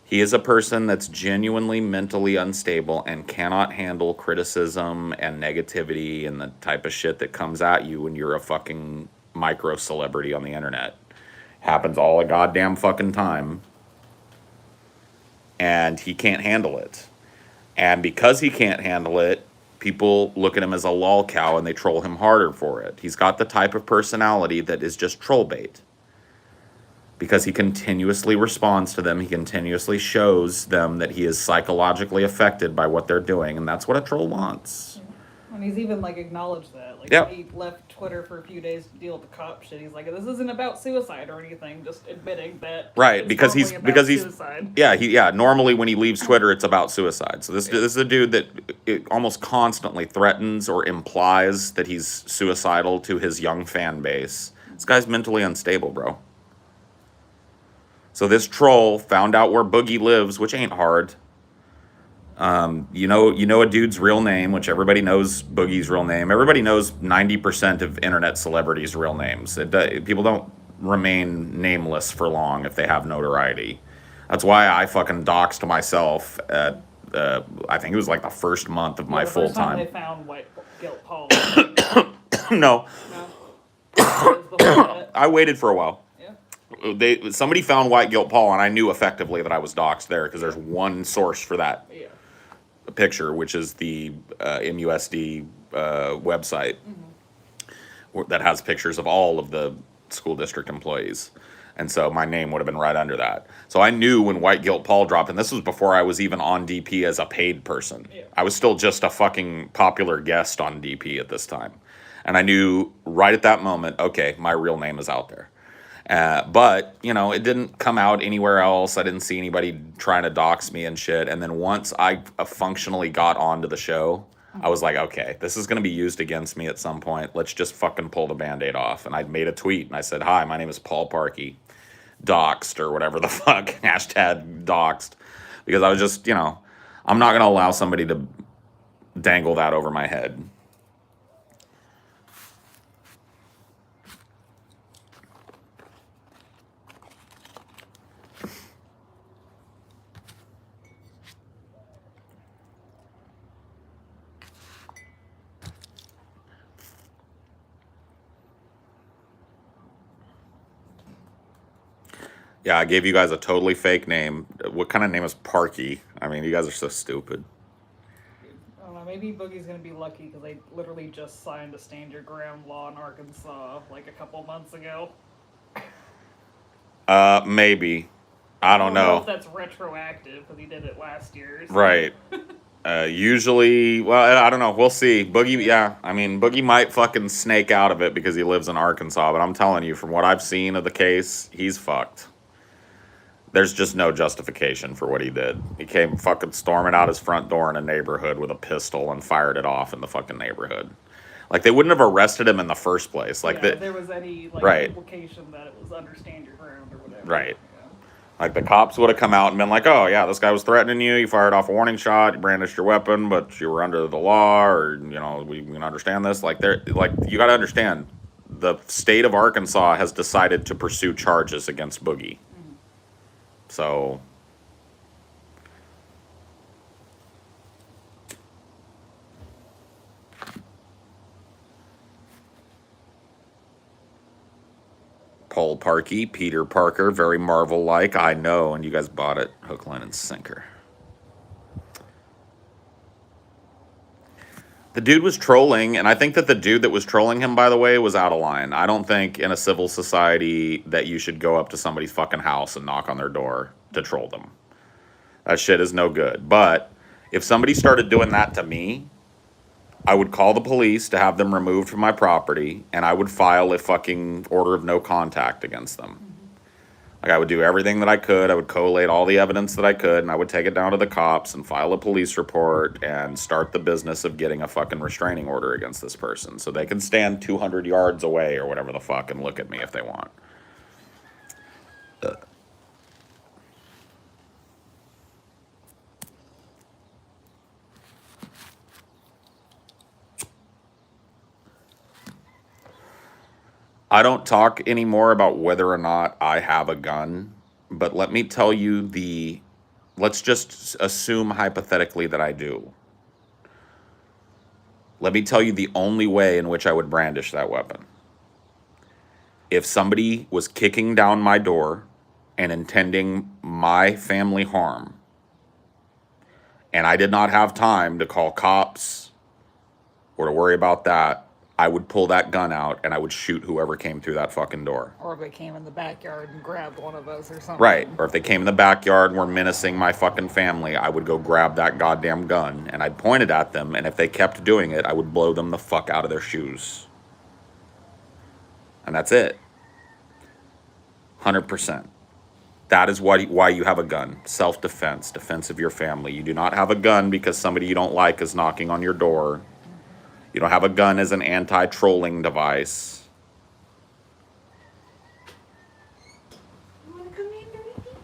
He is a person that's genuinely mentally unstable and cannot handle criticism and negativity and the type of shit that comes at you when you're a fucking micro celebrity on the internet. Happens all the goddamn fucking time. And he can't handle it. And because he can't handle it, people look at him as a lol cow and they troll him harder for it. He's got the type of personality that is just troll bait. Because he continuously responds to them. He continuously shows them that he is psychologically affected by what they're doing. And that's what a troll wants. And he's even, like, acknowledged that. Like, Yep. he left Twitter for a few days to deal with the cop shit. He's like, this isn't about suicide or anything, just admitting that Right, it's because normally about he's suicide. yeah, normally when he leaves Twitter it's about suicide. So this is a dude that almost constantly threatens or implies that he's suicidal to his young fan base. This guy's mentally unstable, bro. So this troll found out where Boogie lives, which ain't hard. You know a dude's real name, which everybody knows Boogie's real name. Everybody knows 90% of internet celebrities' real names. People don't remain nameless for long if they have notoriety. That's why I fucking doxed myself at, I think it was like the first month of my the full first time time. they found White Guilt Paul. No, No. That was before that. I waited for a while. Yeah. Somebody found White Guilt Paul, and I knew effectively that I was doxed there because there's one source for that Yeah. picture, which is the MUSD website that has pictures of all of the school district employees. And so my name would have been right under that. So I knew when White Guilt Paul dropped, and this was before I was even on DP as a paid person. Yeah. I was still just a fucking popular guest on DP at this time. And I knew right at that moment, okay, my real name is out there. But, you know, it didn't come out anywhere else. I didn't see anybody trying to dox me and shit. And then once I functionally got onto the show, I was like, okay, this is going to be used against me at some point. Let's just fucking pull the Band-Aid off. And I made a tweet and I said, hi, my name is Paul Parkey. Doxed or whatever the fuck. Hashtag doxed. Because I was just, you know, I'm not going to allow somebody to dangle that over my head. Yeah, I gave you guys a totally fake name. What kind of name is Parky? I mean, you guys are so stupid. I don't know, maybe Boogie's gonna be lucky because they literally just signed a stand your ground law in Arkansas like a couple months ago. Maybe. I don't know. If that's retroactive because he did it last year. So. Right. Usually, well, I don't know. We'll see. Boogie, yeah. I mean, Boogie might fucking snake out of it because he lives in Arkansas, but I'm telling you, from what I've seen of the case, he's fucked. There's just no justification for what he did. He came fucking storming out his front door in a neighborhood with a pistol and fired it off in the fucking neighborhood. Like, they wouldn't have arrested him in the first place. Like, if there was any like right. implication that it was understand your ground or whatever. Right. Yeah. Like, the cops would have come out and been like, oh, yeah, this guy was threatening you. You fired off a warning shot. You brandished your weapon, but you were under the law, or, you know, we can understand this. Like, you got to understand, the state of Arkansas has decided to pursue charges against Boogie. So, Paul Parkey, Peter Parker, very Marvel-like, I know, and you guys bought it, hook, line, and sinker. The dude was trolling, and I think that the dude that was trolling him, by the way, was out of line. I don't think in a civil society that you should go up to somebody's fucking house and knock on their door to troll them. That shit is no good. But if somebody started doing that to me, I would call the police to have them removed from my property, and I would file a fucking order of no contact against them. Like, I would do everything that I could. I would collate all the evidence that I could, and I would take it down to the cops and file a police report and start the business of getting a fucking restraining order against this person so they can stand 200 yards away or whatever the fuck and look at me if they want. I don't talk anymore about whether or not I have a gun, but let me tell you let's just assume hypothetically that I do. Let me tell you the only way in which I would brandish that weapon. If somebody was kicking down my door and intending my family harm, and I did not have time to call cops or to worry about that, I would pull that gun out and I would shoot whoever came through that fucking door. Or if they came in the backyard and grabbed one of us or something. Right. Or if they came in the backyard and were menacing my fucking family, I would go grab that goddamn gun and I'd point it at them, and if they kept doing it, I would blow them the fuck out of their shoes. And that's it. 100%. That is why you have a gun. Self-defense, defense of your family. You do not have a gun because somebody you don't like is knocking on your door. You don't have a gun as an anti-trolling device. You wanna come in, baby?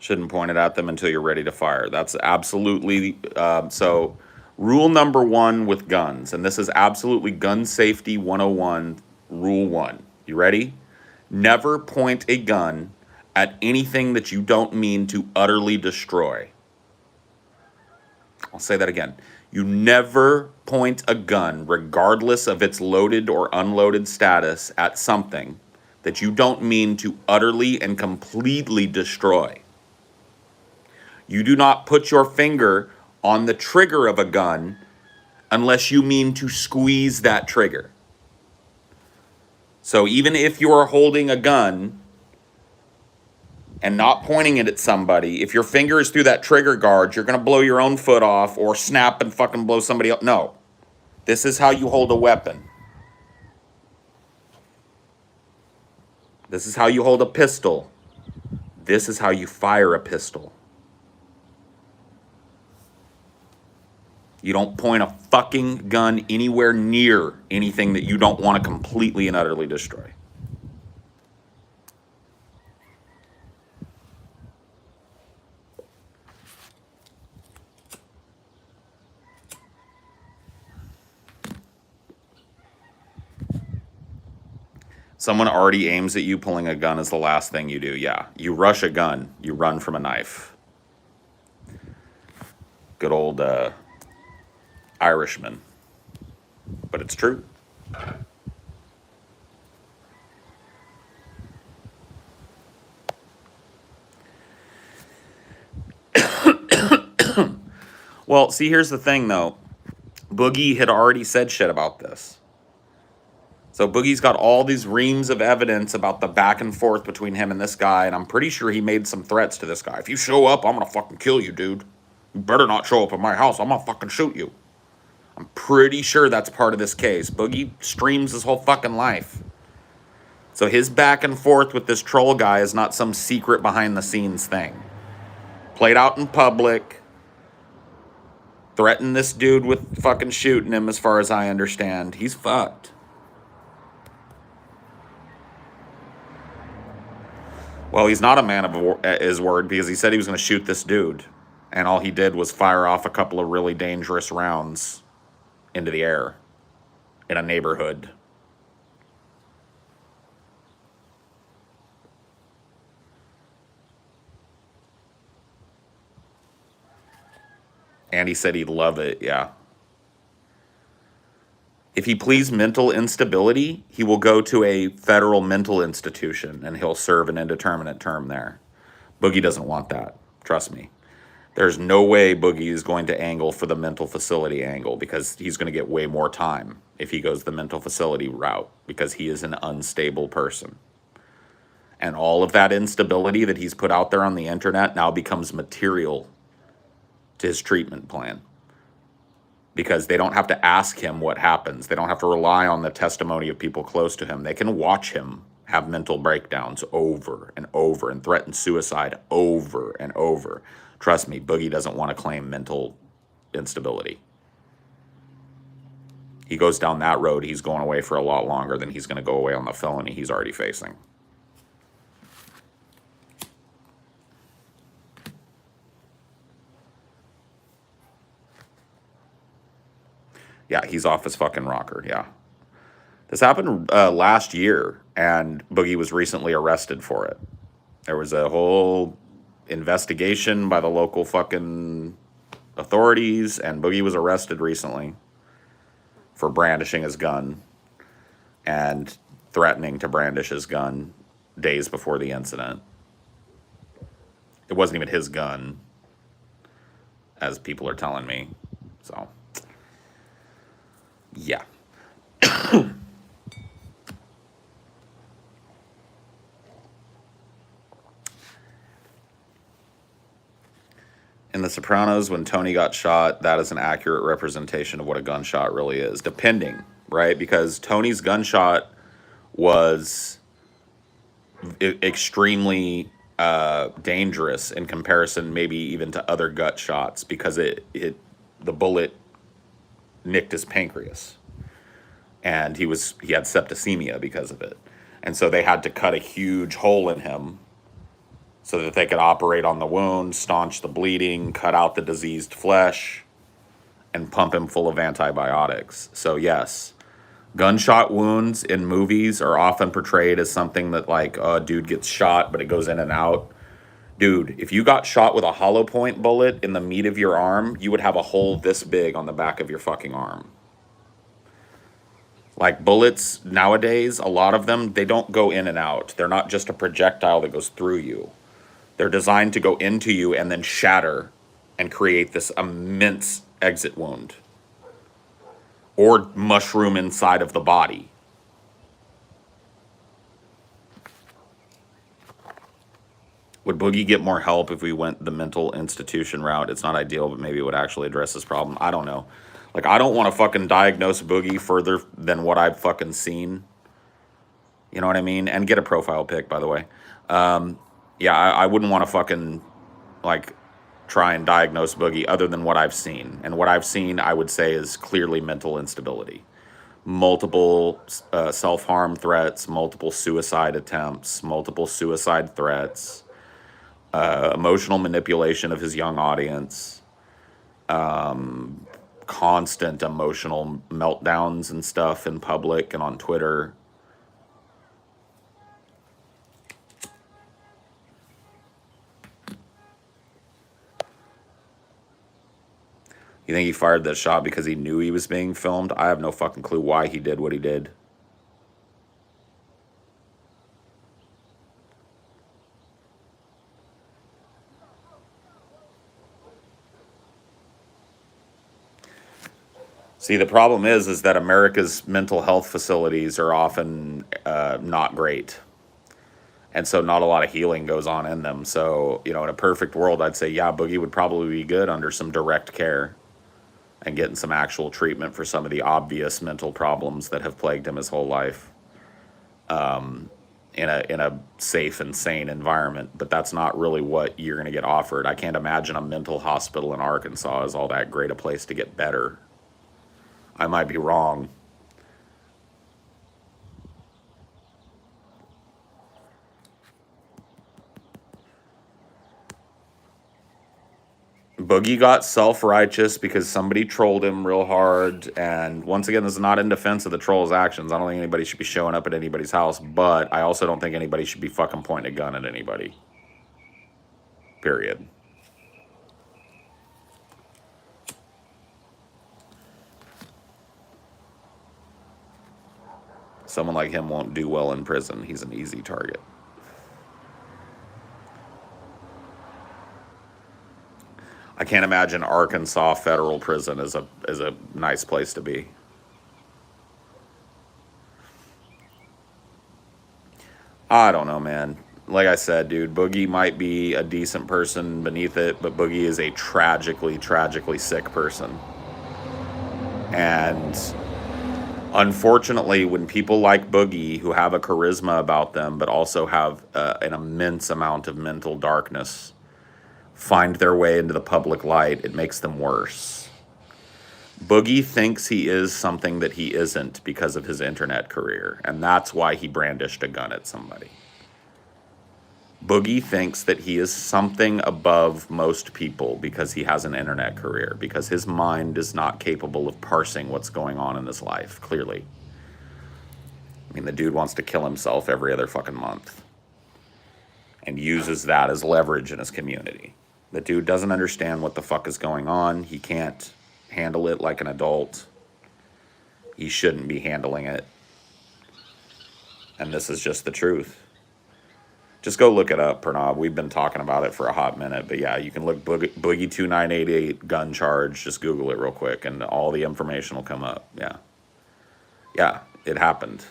Shouldn't point it at them until you're ready to fire. That's absolutely so. Rule number one with guns, and this is absolutely gun safety 101, rule one. You ready? Never point a gun at anything that you don't mean to utterly destroy. I'll say that again. You never point a gun, regardless of its loaded or unloaded status, at something that you don't mean to utterly and completely destroy. You do not put your finger on the trigger of a gun unless you mean to squeeze that trigger. So even if you are holding a gun and not pointing it at somebody, if your finger is through that trigger guard, you're going to blow your own foot off or snap and fucking blow somebody else. No. This is how you hold a weapon. This is how you hold a pistol. This is how you fire a pistol. You don't point a fucking gun anywhere near anything that you don't want to completely and utterly destroy. Someone already aims at you, pulling a gun is the last thing you do. Yeah, you rush a gun, you run from a knife. Good old Irishman. But it's true. Well, see, here's the thing, though. Boogie had already said shit about this. So Boogie's got all these reams of evidence about the back and forth between him and this guy, and I'm pretty sure he made some threats to this guy. If you show up, I'm gonna fucking kill you, dude. You better not show up at my house. I'm gonna fucking shoot you. I'm pretty sure that's part of this case. Boogie streams his whole fucking life. So his back and forth with this troll guy is not some secret behind-the-scenes thing. Played out in public. Threatened this dude with fucking shooting him, as far as I understand. He's fucked. Well, he's not a man of his word, because he said he was going to shoot this dude. And all he did was fire off a couple of really dangerous rounds into the air in a neighborhood. And he said he'd love it, yeah. If he pleads mental instability, he will go to a federal mental institution and he'll serve an indeterminate term there. Boogie doesn't want that. Trust me. There's no way Boogie is going to angle for the mental facility angle, because he's going to get way more time if he goes the mental facility route, because he is an unstable person. And all of that instability that he's put out there on the internet now becomes material to his treatment plan. Because they don't have to ask him what happens. They don't have to rely on the testimony of people close to him. They can watch him have mental breakdowns over and over and threaten suicide over and over. Trust me, Boogie doesn't want to claim mental instability. He goes down that road, he's going away for a lot longer than he's going to go away on the felony he's already facing. Yeah, he's off his fucking rocker, yeah. This happened last year, and Boogie was recently arrested for it. There was a whole investigation by the local fucking authorities, and Boogie was arrested recently for brandishing his gun and threatening to brandish his gun days before the incident. It wasn't even his gun, as people are telling me, so... yeah. In The Sopranos, when Tony got shot, that is an accurate representation of what a gunshot really is. Depending, right? Because Tony's gunshot was extremely dangerous in comparison, maybe even to other gut shots, because the bullet nicked his pancreas, and he had septicemia because of it, and so they had to cut a huge hole in him so that they could operate on the wound, staunch the bleeding, cut out the diseased flesh, and pump him full of antibiotics. So yes, gunshot wounds in movies are often portrayed as something that, like, a dude gets shot, but it goes in and out. Dude, if you got shot with a hollow point bullet in the meat of your arm, you would have a hole this big on the back of your fucking arm. Like, bullets nowadays, a lot of them, they don't go in and out. They're not just a projectile that goes through you. They're designed to go into you and then shatter and create this immense exit wound. Or mushroom inside of the body. Would Boogie get more help if we went the mental institution route? It's not ideal, but maybe it would actually address this problem. I don't know. Like, I don't want to fucking diagnose Boogie further than what I've fucking seen. You know what I mean? And get a profile pic, by the way. Yeah, I wouldn't want to fucking, like, try and diagnose Boogie other than what I've seen. And what I've seen, I would say, is clearly mental instability. Multiple self-harm threats, multiple suicide attempts, multiple suicide threats, emotional manipulation of his young audience, constant emotional meltdowns and stuff in public and on Twitter. You think he fired that shot because he knew he was being filmed? I have no fucking clue why he did what he did. See, the problem is that America's mental health facilities are often not great. And so not a lot of healing goes on in them. So, you know, in a perfect world, I'd say, yeah, Boogie would probably be good under some direct care and getting some actual treatment for some of the obvious mental problems that have plagued him his whole life, in a safe and sane environment. But that's not really what you're going to get offered. I can't imagine a mental hospital in Arkansas is all that great a place to get better. I might be wrong. Boogie got self-righteous because somebody trolled him real hard. And once again, this is not in defense of the troll's actions. I don't think anybody should be showing up at anybody's house. But I also don't think anybody should be fucking pointing a gun at anybody. Period. Someone like him won't do well in prison. He's an easy target. I can't imagine Arkansas federal prison is a nice place to be. I don't know, man. Like I said, dude, Boogie might be a decent person beneath it, but Boogie is a tragically, tragically sick person. And unfortunately, when people like Boogie, who have a charisma about them, but also have an immense amount of mental darkness, find their way into the public light, it makes them worse. Boogie thinks he is something that he isn't because of his internet career, and that's why he brandished a gun at somebody. Boogie thinks that he is something above most people because he has an internet career, because his mind is not capable of parsing what's going on in his life, clearly. I mean, the dude wants to kill himself every other fucking month and uses that as leverage in his community. The dude doesn't understand what the fuck is going on. He can't handle it like an adult. He shouldn't be handling it. And this is just the truth. Just go look it up, Pranav. We've been talking about it for a hot minute. But yeah, you can look Boogie2988 gun charge. Just Google it real quick and all the information will come up. Yeah. Yeah, it happened.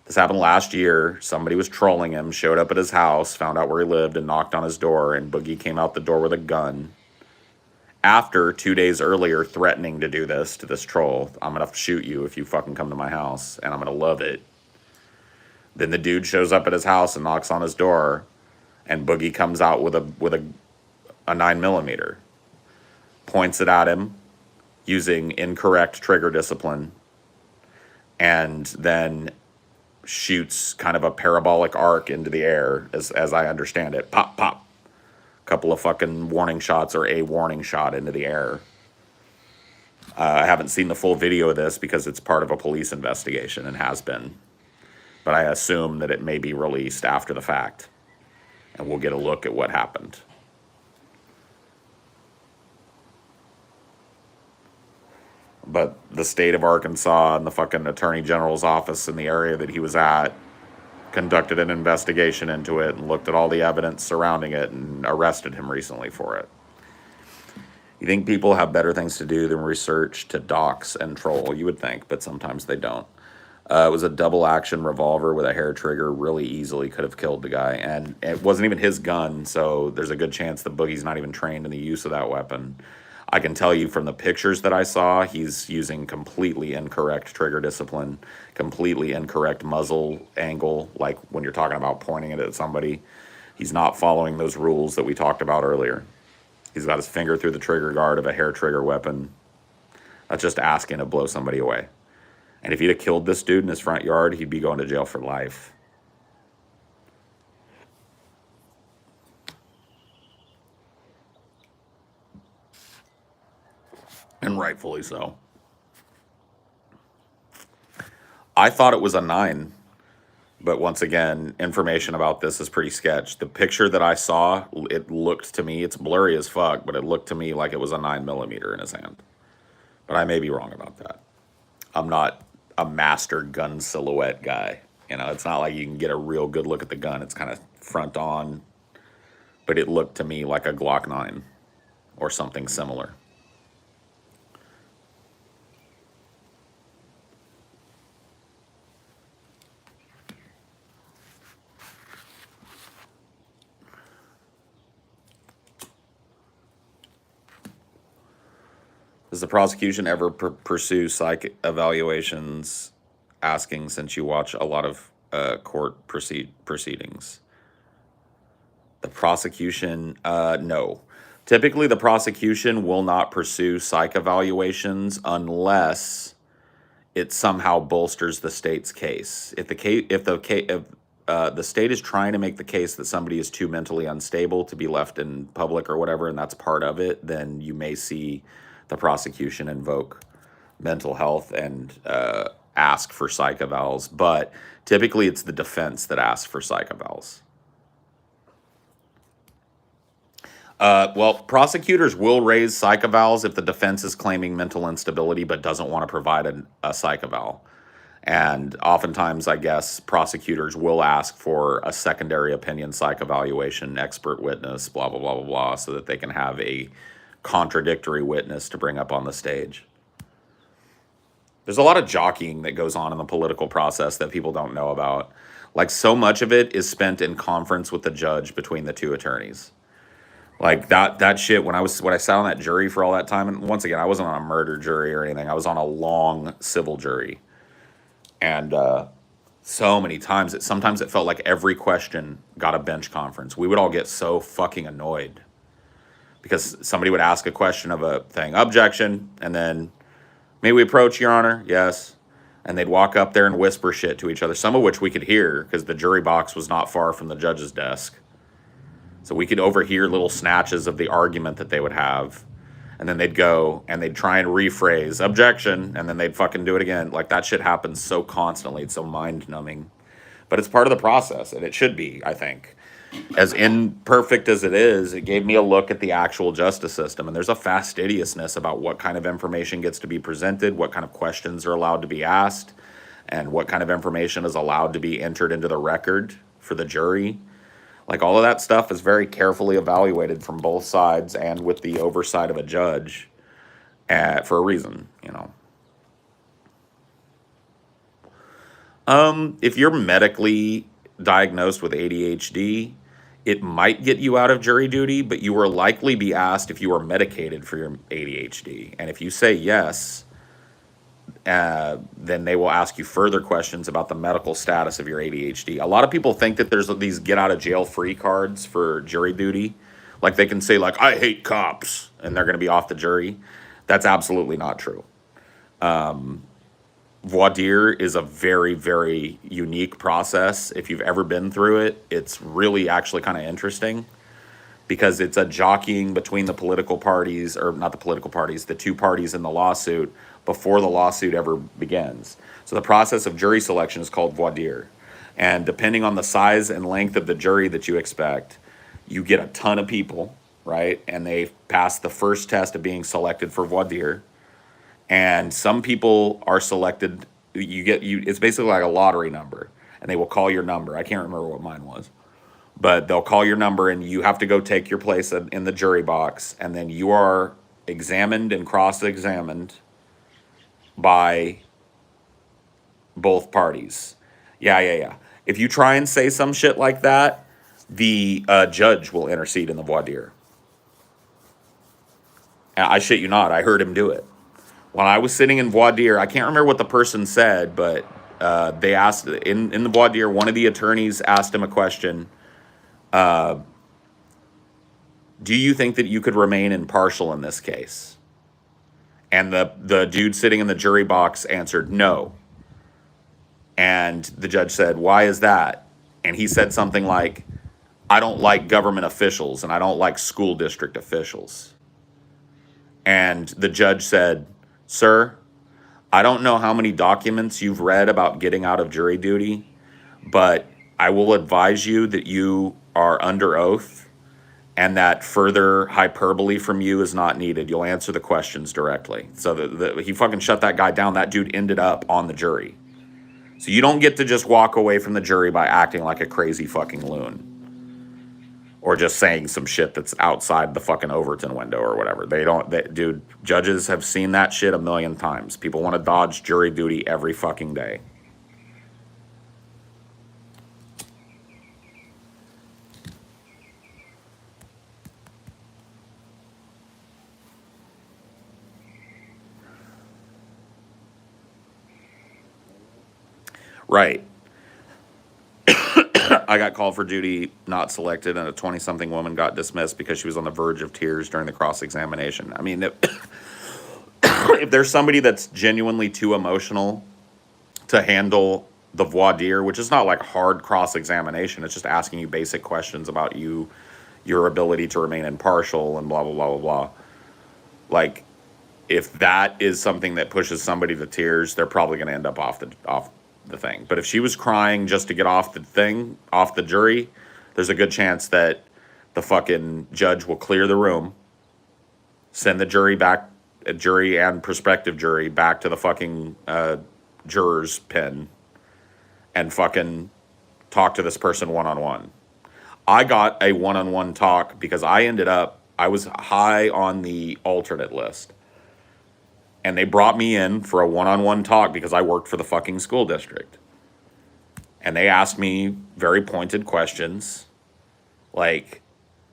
This happened last year. Somebody was trolling him, showed up at his house, found out where he lived, and knocked on his door, and Boogie came out the door with a gun. After 2 days earlier threatening to do this to this troll, I'm going to shoot you if you fucking come to my house, and I'm going to love it. Then the dude shows up at his house and knocks on his door, and Boogie comes out with a 9mm, points it at him using incorrect trigger discipline, and then shoots kind of a parabolic arc into the air, as I understand it. Pop, pop. Couple of fucking warning shots or a warning shot into the air. I haven't seen the full video of this because it's part of a police investigation and has been. But I assume that it may be released after the fact. And we'll get a look at what happened. But the state of Arkansas and the fucking attorney general's office in the area that he was at conducted an investigation into it and looked at all the evidence surrounding it and arrested him recently for it. You think people have better things to do than research to dox and troll? You would think, but sometimes they don't. It was a double action revolver with a hair trigger. Really easily could have killed the guy. And it wasn't even his gun, so there's a good chance that Boogie's not even trained in the use of that weapon. I can tell you from the pictures that I saw, he's using completely incorrect trigger discipline, completely incorrect muzzle angle, like when you're talking about pointing it at somebody. He's not following those rules that we talked about earlier. He's got his finger through the trigger guard of a hair trigger weapon. That's just asking to blow somebody away. And if he'd have killed this dude in his front yard, he'd be going to jail for life. And rightfully so. I thought it was a 9. But once again, information about this is pretty sketch. The picture that I saw, it looked to me, it's blurry as fuck, but it looked to me like it was a 9mm in his hand. But I may be wrong about that. I'm not a master gun silhouette guy. You know, it's not like you can get a real good look at the gun. It's kind of front on. But it looked to me like a Glock 9 or something similar. Does the prosecution ever pursue psych evaluations, asking, since you watch a lot of court proceedings? The prosecution, no. Typically, the prosecution will not pursue psych evaluations unless it somehow bolsters the state's case. If the state is trying to make the case that somebody is too mentally unstable to be left in public or whatever, and that's part of it, then you may see the prosecution invoke mental health and ask for psych evals. But typically, it's the defense that asks for psych evals. Well, prosecutors will raise psych evals if the defense is claiming mental instability but doesn't want to provide a psych eval. And oftentimes, I guess, prosecutors will ask for a secondary opinion psych evaluation, expert witness, blah, blah, blah, blah, blah, so that they can have a contradictory witness to bring up on the stage. There's a lot of jockeying that goes on in the political process that people don't know about. Like, so much of it is spent in conference with the judge between the two attorneys. Like that shit, when I sat on that jury for all that time, and once again, I wasn't on a murder jury or anything. I was on a long civil jury. And so many times, sometimes it felt like every question got a bench conference. We would all get so fucking annoyed because somebody would ask a question of a thing, objection, and then, may we approach, Your Honor? Yes. And they'd walk up there and whisper shit to each other, some of which we could hear because the jury box was not far from the judge's desk. So we could overhear little snatches of the argument that they would have. And then they'd go and they'd try and rephrase, objection, and then they'd fucking do it again. Like, that shit happens so constantly. It's so mind-numbing. But it's part of the process, and it should be, I think. As imperfect as it is, it gave me a look at the actual justice system. And there's a fastidiousness about what kind of information gets to be presented, what kind of questions are allowed to be asked, and what kind of information is allowed to be entered into the record for the jury. Like, all of that stuff is very carefully evaluated from both sides and with the oversight of a judge for a reason, you know. If you're medically diagnosed with ADHD, it might get you out of jury duty, but you will likely be asked if you are medicated for your ADHD. And if you say yes, then they will ask you further questions about the medical status of your ADHD. A lot of people think that there's these get out of jail free cards for jury duty. Like, they can say, like, I hate cops, and they're going to be off the jury. That's absolutely not true. voir dire is a very, very unique process. If you've ever been through it, it's really actually kind of interesting because it's a jockeying between the political parties, or not the political parties, the two parties in the lawsuit before the lawsuit ever begins. So the process of jury selection is called voir dire. And depending on the size and length of the jury that you expect, you get a ton of people, right? And they pass the first test of being selected for voir dire. And some people are selected, it's basically like a lottery number, and they will call your number. I can't remember what mine was. But they'll call your number and you have to go take your place in the jury box. And then you are examined and cross-examined by both parties. Yeah. If you try and say some shit like that, the judge will intercede in the voir dire. And I shit you not, I heard him do it. When I was sitting in voir dire, I can't remember what the person said, but they asked, in the voir dire, one of the attorneys asked him a question. Do you think that you could remain impartial in this case? And the dude sitting in the jury box answered no. And the judge said, why is that? And he said something like, I don't like government officials and I don't like school district officials. And the judge said, sir, I don't know how many documents you've read about getting out of jury duty, but I will advise you that you are under oath and that further hyperbole from you is not needed. You'll answer the questions directly. So he fucking shut that guy down. That dude ended up on the jury. So you don't get to just walk away from the jury by acting like a crazy fucking loon. Or just saying some shit that's outside the fucking Overton window or whatever. Dude, judges have seen that shit a million times. People want to dodge jury duty every fucking day. Right. I got called for duty, not selected, and a 20-something woman got dismissed because she was on the verge of tears during the cross-examination. I mean, if there's somebody that's genuinely too emotional to handle the voir dire, which is not like hard cross-examination, it's just asking you basic questions about you, your ability to remain impartial, and blah, blah, blah, blah, blah. Like, if that is something that pushes somebody to tears, they're probably going to end up off the thing. But if she was crying just to get off the jury, there's a good chance that the fucking judge will clear the room, send the jury back, jury and prospective jury, back to the fucking juror's pen and fucking talk to this person one-on-one. I got a one-on-one talk because I was high on the alternate list. And they brought me in for a one-on-one talk because I worked for the fucking school district. And they asked me very pointed questions. Like,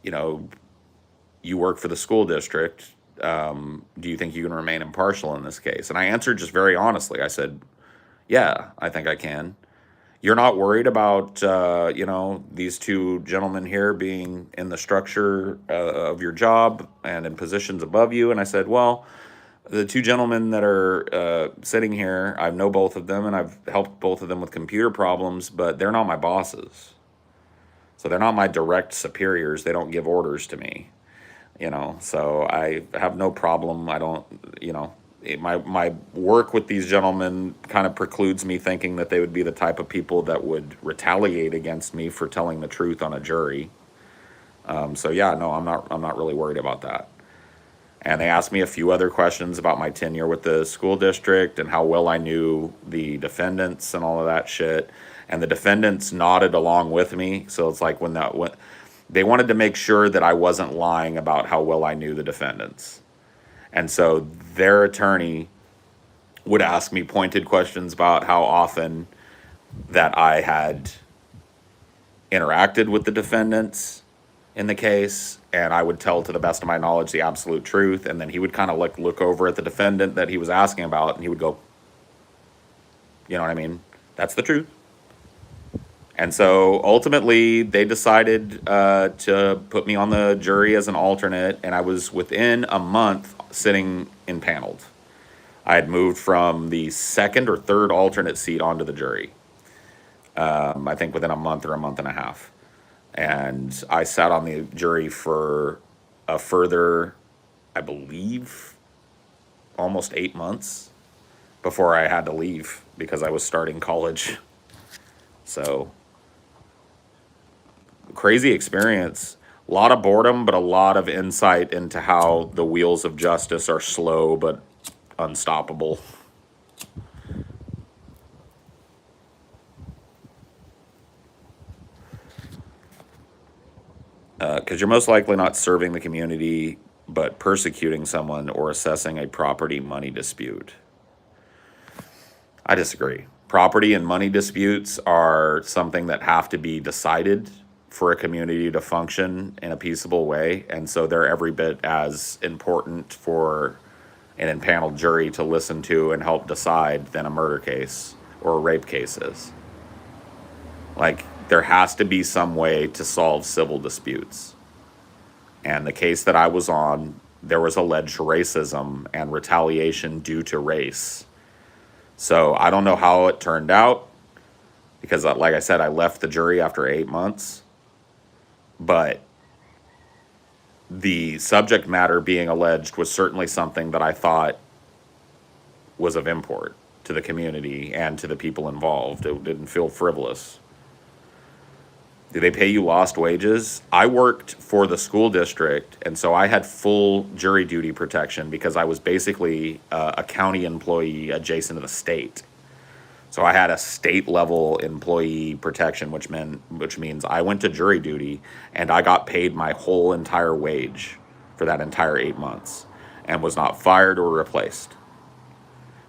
you work for the school district. Do you think you can remain impartial in this case? And I answered just very honestly. I said, yeah, I think I can. You're not worried about, these two gentlemen here being in the structure of your job and in positions above you? And I said, well, the two gentlemen that are sitting here, I know both of them, and I've helped both of them with computer problems, but they're not my bosses. So they're not my direct superiors. They don't give orders to me, So I have no problem. I don't, my work with these gentlemen kind of precludes me thinking that they would be the type of people that would retaliate against me for telling the truth on a jury. So yeah, no, I'm not really worried about that. And they asked me a few other questions about my tenure with the school district and how well I knew the defendants and all of that shit. And the defendants nodded along with me. So it's like when they wanted to make sure that I wasn't lying about how well I knew the defendants. And so their attorney would ask me pointed questions about how often that I had interacted with the defendants in the case, and I would tell, to the best of my knowledge, the absolute truth. And then he would kind of look over at the defendant that he was asking about, and he would go, you know what I mean? That's the truth. And so ultimately they decided to put me on the jury as an alternate, and I was within a month sitting impaneled. I had moved from the second or third alternate seat onto the jury. I think within a month or a month and a half. And I sat on the jury for a further, I believe, almost 8 months before I had to leave because I was starting college. So, crazy experience. A lot of boredom, but a lot of insight into how the wheels of justice are slow but unstoppable. Because you're most likely not serving the community, but persecuting someone or assessing a property money dispute. I disagree. Property and money disputes are something that have to be decided for a community to function in a peaceable way, and so they're every bit as important for an impaneled jury to listen to and help decide than a murder case or a rape case is. Like, there has to be some way to solve civil disputes. And the case that I was on, there was alleged racism and retaliation due to race. So I don't know how it turned out because, like I said, I left the jury after 8 months. But the subject matter being alleged was certainly something that I thought was of import to the community and to the people involved. It didn't feel frivolous. Do they pay you lost wages? I worked for the school district, and so I had full jury duty protection because I was basically a county employee adjacent to the state. So I had a state level employee protection, which means I went to jury duty and I got paid my whole entire wage for that entire 8 months and was not fired or replaced.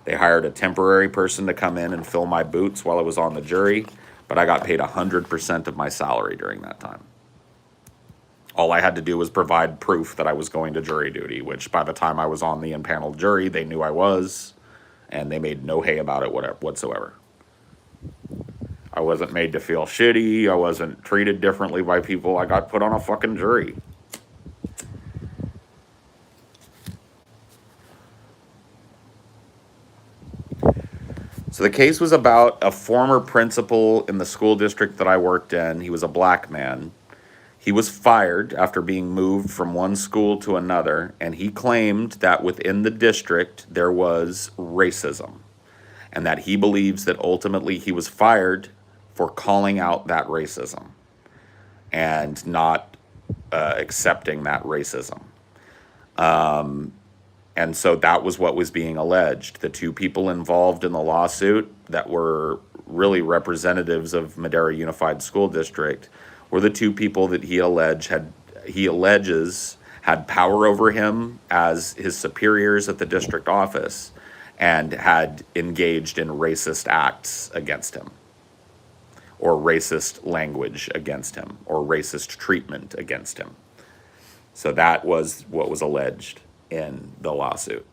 They hired a temporary person to come in and fill my boots while I was on the jury, but I got paid 100% of my salary during that time. All I had to do was provide proof that I was going to jury duty, which by the time I was on the impaneled jury, they knew I was, and they made no hay about it whatsoever. I wasn't made to feel shitty. I wasn't treated differently by people. I got put on a fucking jury. So the case was about a former principal in the school district that I worked in. He was a black man. He was fired after being moved from one school to another, and he claimed that within the district there was racism, and that he believes that ultimately he was fired for calling out that racism and not accepting that racism. And so that was what was being alleged. The two people involved in the lawsuit that were really representatives of Madera Unified School District were the two people that he alleges had power over him as his superiors at the district office and had engaged in racist acts against him, or racist language against him, or racist treatment against him. So that was what was alleged in the lawsuit.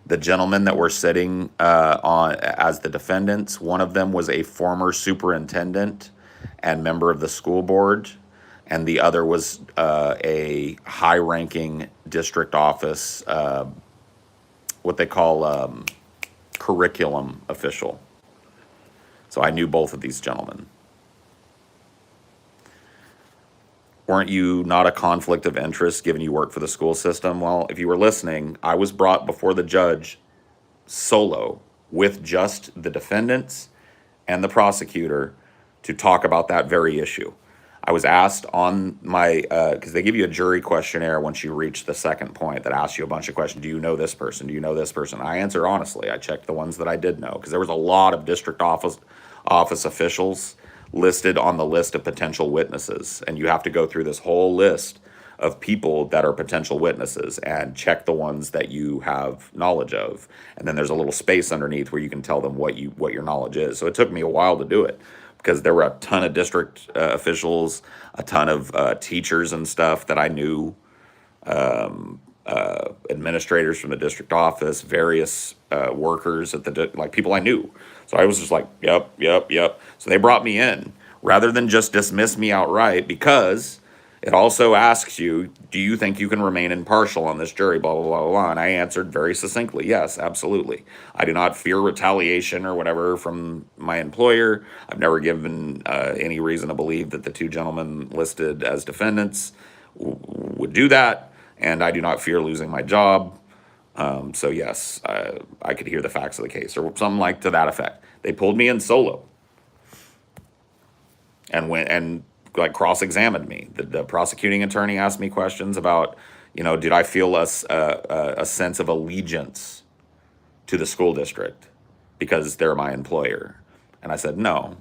The gentlemen that were sitting on as the defendants, one of them was a former superintendent and member of the school board, and the other was a high-ranking district office, what they call curriculum official. So I knew both of these gentlemen. Weren't you not a conflict of interest given you work for the school system? Well, if you were listening, I was brought before the judge solo with just the defendants and the prosecutor to talk about that very issue. I was asked on my, because they give you a jury questionnaire once you reach the second point that asks you a bunch of questions. Do you know this person? Do you know this person? I answer honestly. I checked the ones that I did know because there was a lot of district office officials listed on the list of potential witnesses, and you have to go through this whole list of people that are potential witnesses and check the ones that you have knowledge of, and then there's a little space underneath where you can tell them what your knowledge is. So it took me a while to do it because there were a ton of district officials, a ton of teachers and stuff that I knew, administrators from the district office, various workers at the like people I knew. So I was just like, yep. So they brought me in rather than just dismiss me outright because It also asks you, do you think you can remain impartial on this jury, blah, blah, blah, blah, blah. And I answered very succinctly, yes, absolutely. I do not fear retaliation or whatever from my employer. I've never given any reason to believe that the two gentlemen listed as defendants would do that. And I do not fear losing my job. So yes, I could hear the facts of the case or something like to that effect. They pulled me in solo and went and like cross-examined me. The prosecuting attorney asked me questions about, did I feel a sense of allegiance to the school district because they're my employer? And I said, no.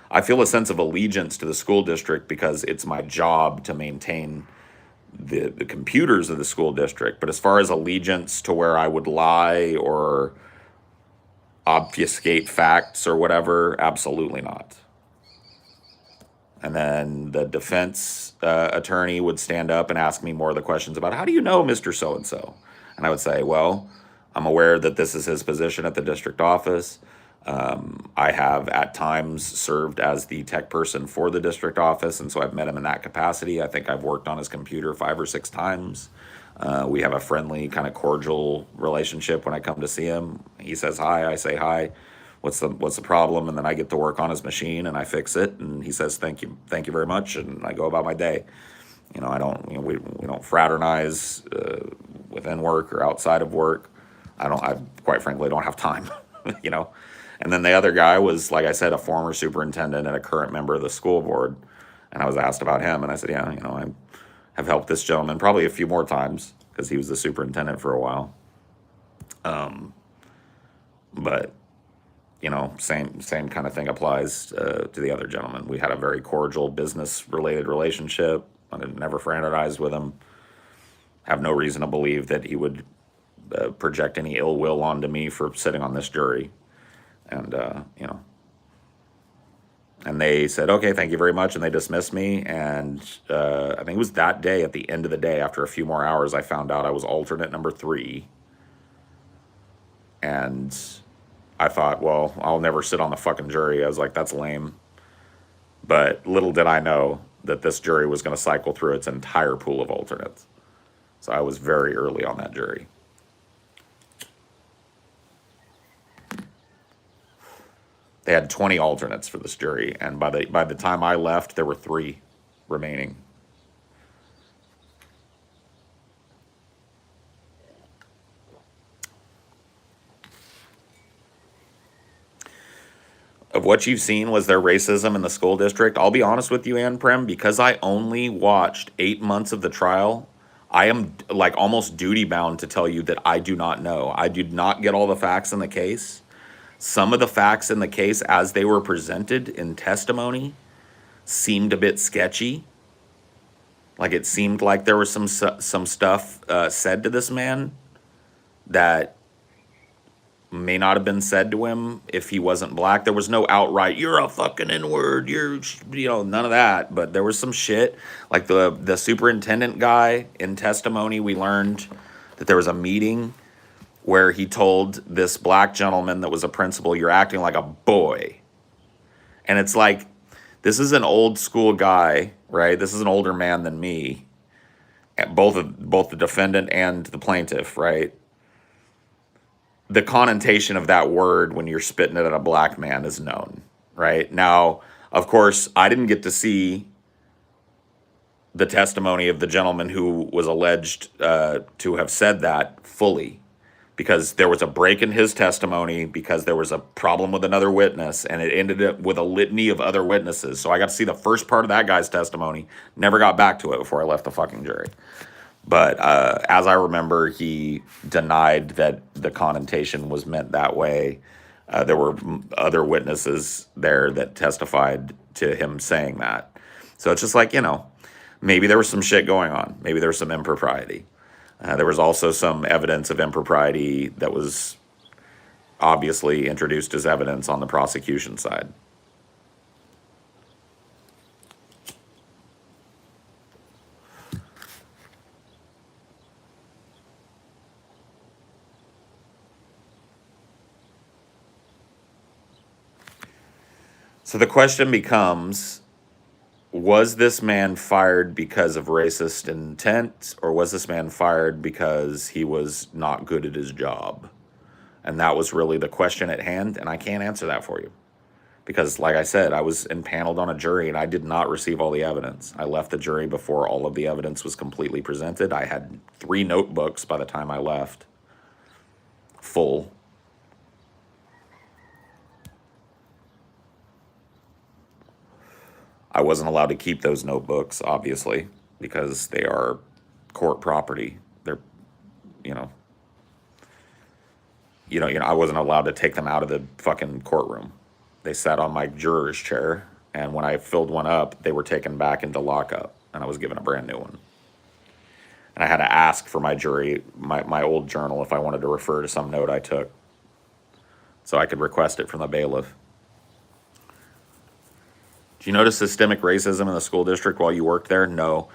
I feel a sense of allegiance to the school district because it's my job to maintain the computers of the school district. But as far as allegiance to where I would lie or obfuscate facts or whatever, absolutely not. And then the defense attorney would stand up and ask me more of the questions about, how do you know Mr. So-and-so? And I would say, well, I'm aware that this is his position at the district office. I have at times served as the tech person for the district office, and so I've met him in that capacity. I think I've worked on his computer 5 or 6 times. We have a friendly, kind of cordial relationship when I come to see him. He says hi, I say hi. What's the problem? And then I get to work on his machine and I fix it. And he says, thank you very much. And I go about my day. I don't, we don't fraternize within work or outside of work. I quite frankly don't have time, And then the other guy was, like I said, a former superintendent and a current member of the school board. And I was asked about him. And I said, yeah, I have helped this gentleman probably a few more times because he was the superintendent for a while. But same kind of thing applies to the other gentleman. We had a very cordial business-related relationship. I never fraternized with him. Have no reason to believe that he would project any ill will onto me for sitting on this jury. And, and they said, okay, thank you very much. And they dismissed me. And I think it was that day, at the end of the day, after a few more hours, I found out I was alternate number 3. And I thought, well, I'll never sit on the fucking jury. I was like, that's lame. But little did I know that this jury was going to cycle through its entire pool of alternates. So I was very early on that jury. They had 20 alternates for this jury, and by the time I left, there were 3 remaining. Of what you've seen, was there racism in the school district? I'll be honest with you, Ann Prim, because I only watched 8 months of the trial, I am like almost duty bound to tell you that I do not know. I did not get all the facts in the case. Some of the facts in the case as they were presented in testimony seemed a bit sketchy. Like it seemed like there was some stuff said to this man that may not have been said to him if he wasn't black. There was no outright, you're a fucking N-word, none of that. But there was some shit. Like the superintendent guy in testimony, we learned that there was a meeting where he told this black gentleman that was a principal, you're acting like a boy. And it's like, this is an old school guy, right? This is an older man than me. Both the defendant and the plaintiff, right? The connotation of that word when you're spitting it at a black man is known, right? Now, of course, I didn't get to see the testimony of the gentleman who was alleged to have said that fully, because there was a break in his testimony because there was a problem with another witness, and it ended up with a litany of other witnesses. So I got to see the first part of that guy's testimony, never got back to it before I left the fucking jury. But as I remember, he denied that the connotation was meant that way. There were other witnesses there that testified to him saying that. So it's just like, maybe there was some shit going on. Maybe there was some impropriety. There was also some evidence of impropriety that was obviously introduced as evidence on the prosecution side. So the question becomes, was this man fired because of racist intent, or was this man fired because he was not good at his job? And that was really the question at hand, and I can't answer that for you. Because, like I said, I was impaneled on a jury, and I did not receive all the evidence. I left the jury before all of the evidence was completely presented. I had 3 notebooks by the time I left, full. I wasn't allowed to keep those notebooks, obviously, because they are court property. They're, you know, I wasn't allowed to take them out of the fucking courtroom. They sat on my juror's chair, and when I filled one up, they were taken back into lockup, and I was given a brand new one. And I had to ask for my jury, my old journal, if I wanted to refer to some note I took, so I could request it from the bailiff. Did you notice systemic racism in the school district while you worked there? No.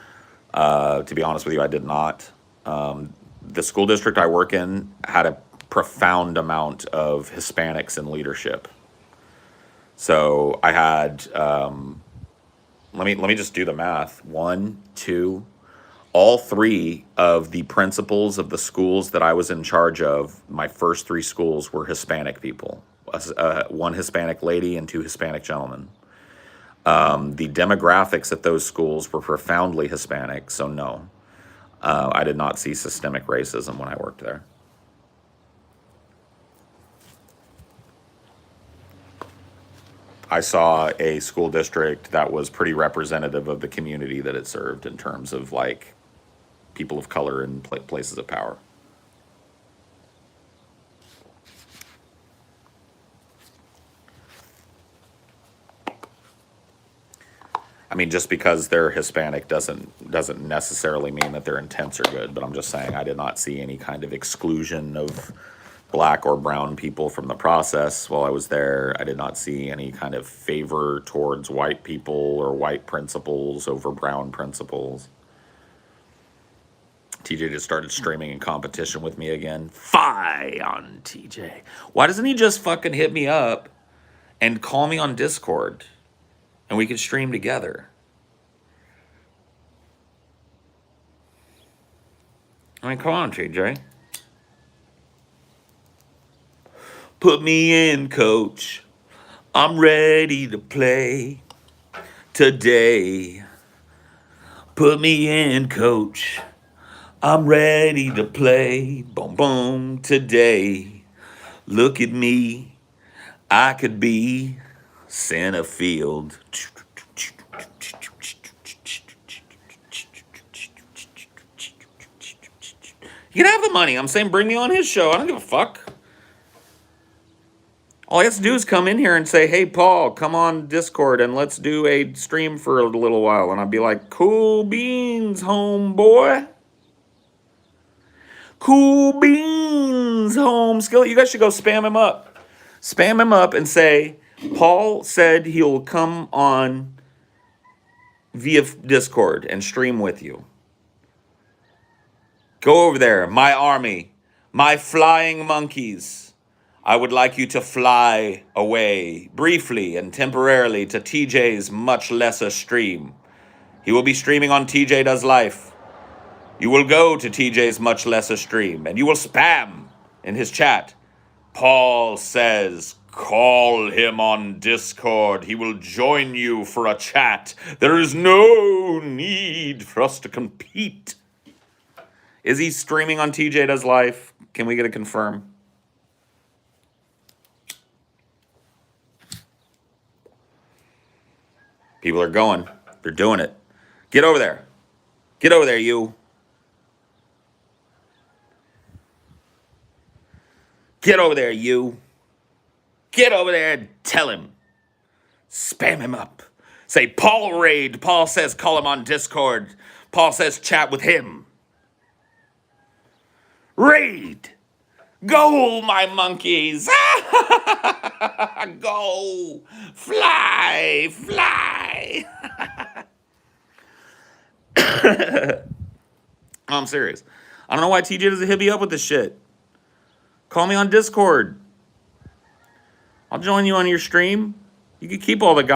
To be honest with you, I did not. The school district I work in had a profound amount of Hispanics in leadership. So I had, let me just do the math. 1, 2, all 3 of the principals of the schools that I was in charge of, my first 3 schools were Hispanic people. 1 Hispanic lady and 2 Hispanic gentlemen. The demographics at those schools were profoundly Hispanic, so no. I did not see systemic racism when I worked there. I saw a school district that was pretty representative of the community that it served in terms of, like, people of color in places of power. I mean, just because they're Hispanic doesn't necessarily mean that their intents are good, but I'm just saying I did not see any kind of exclusion of black or brown people from the process while I was there. I did not see any kind of favor towards white people or white principals over brown principals. TJ just started streaming in competition with me again. Fie on TJ. Why doesn't he just fucking hit me up and call me on Discord and we could stream together? I mean, come on, TJ. Put me in, coach. I'm ready to play today. Put me in, coach. I'm ready to play. Boom, boom, today. Look at me. I could be center field. You can have the money. I'm saying bring me on his show. I don't give a fuck. All he has to do is come in here and say, hey, Paul, come on Discord and let's do a stream for a little while. And I'd be like, cool beans, homeboy. Cool beans, home skill. You guys should go spam him up. Spam him up and say, Paul said he'll come on via Discord and stream with you. Go over there, my army, my flying monkeys. I would like you to fly away briefly and temporarily to TJ's much lesser stream. He will be streaming on TJ Does Life. You will go to TJ's much lesser stream and you will spam in his chat. Paul says, call him on Discord. He will join you for a chat. There is no need for us to compete. Is he streaming on TJ Does Life? Can we get a confirm? People are going. They're doing it. Get over there. Get over there, you. Get over there, you. Get over there and tell him. Spam him up. Say, Paul raid. Paul says call him on Discord. Paul says chat with him. Raid. Go, my monkeys. Go. Fly. Fly. I'm serious. I don't know why TJ doesn't hit me up with this shit. Call me on Discord. I'll join you on your stream. You can keep all the guys.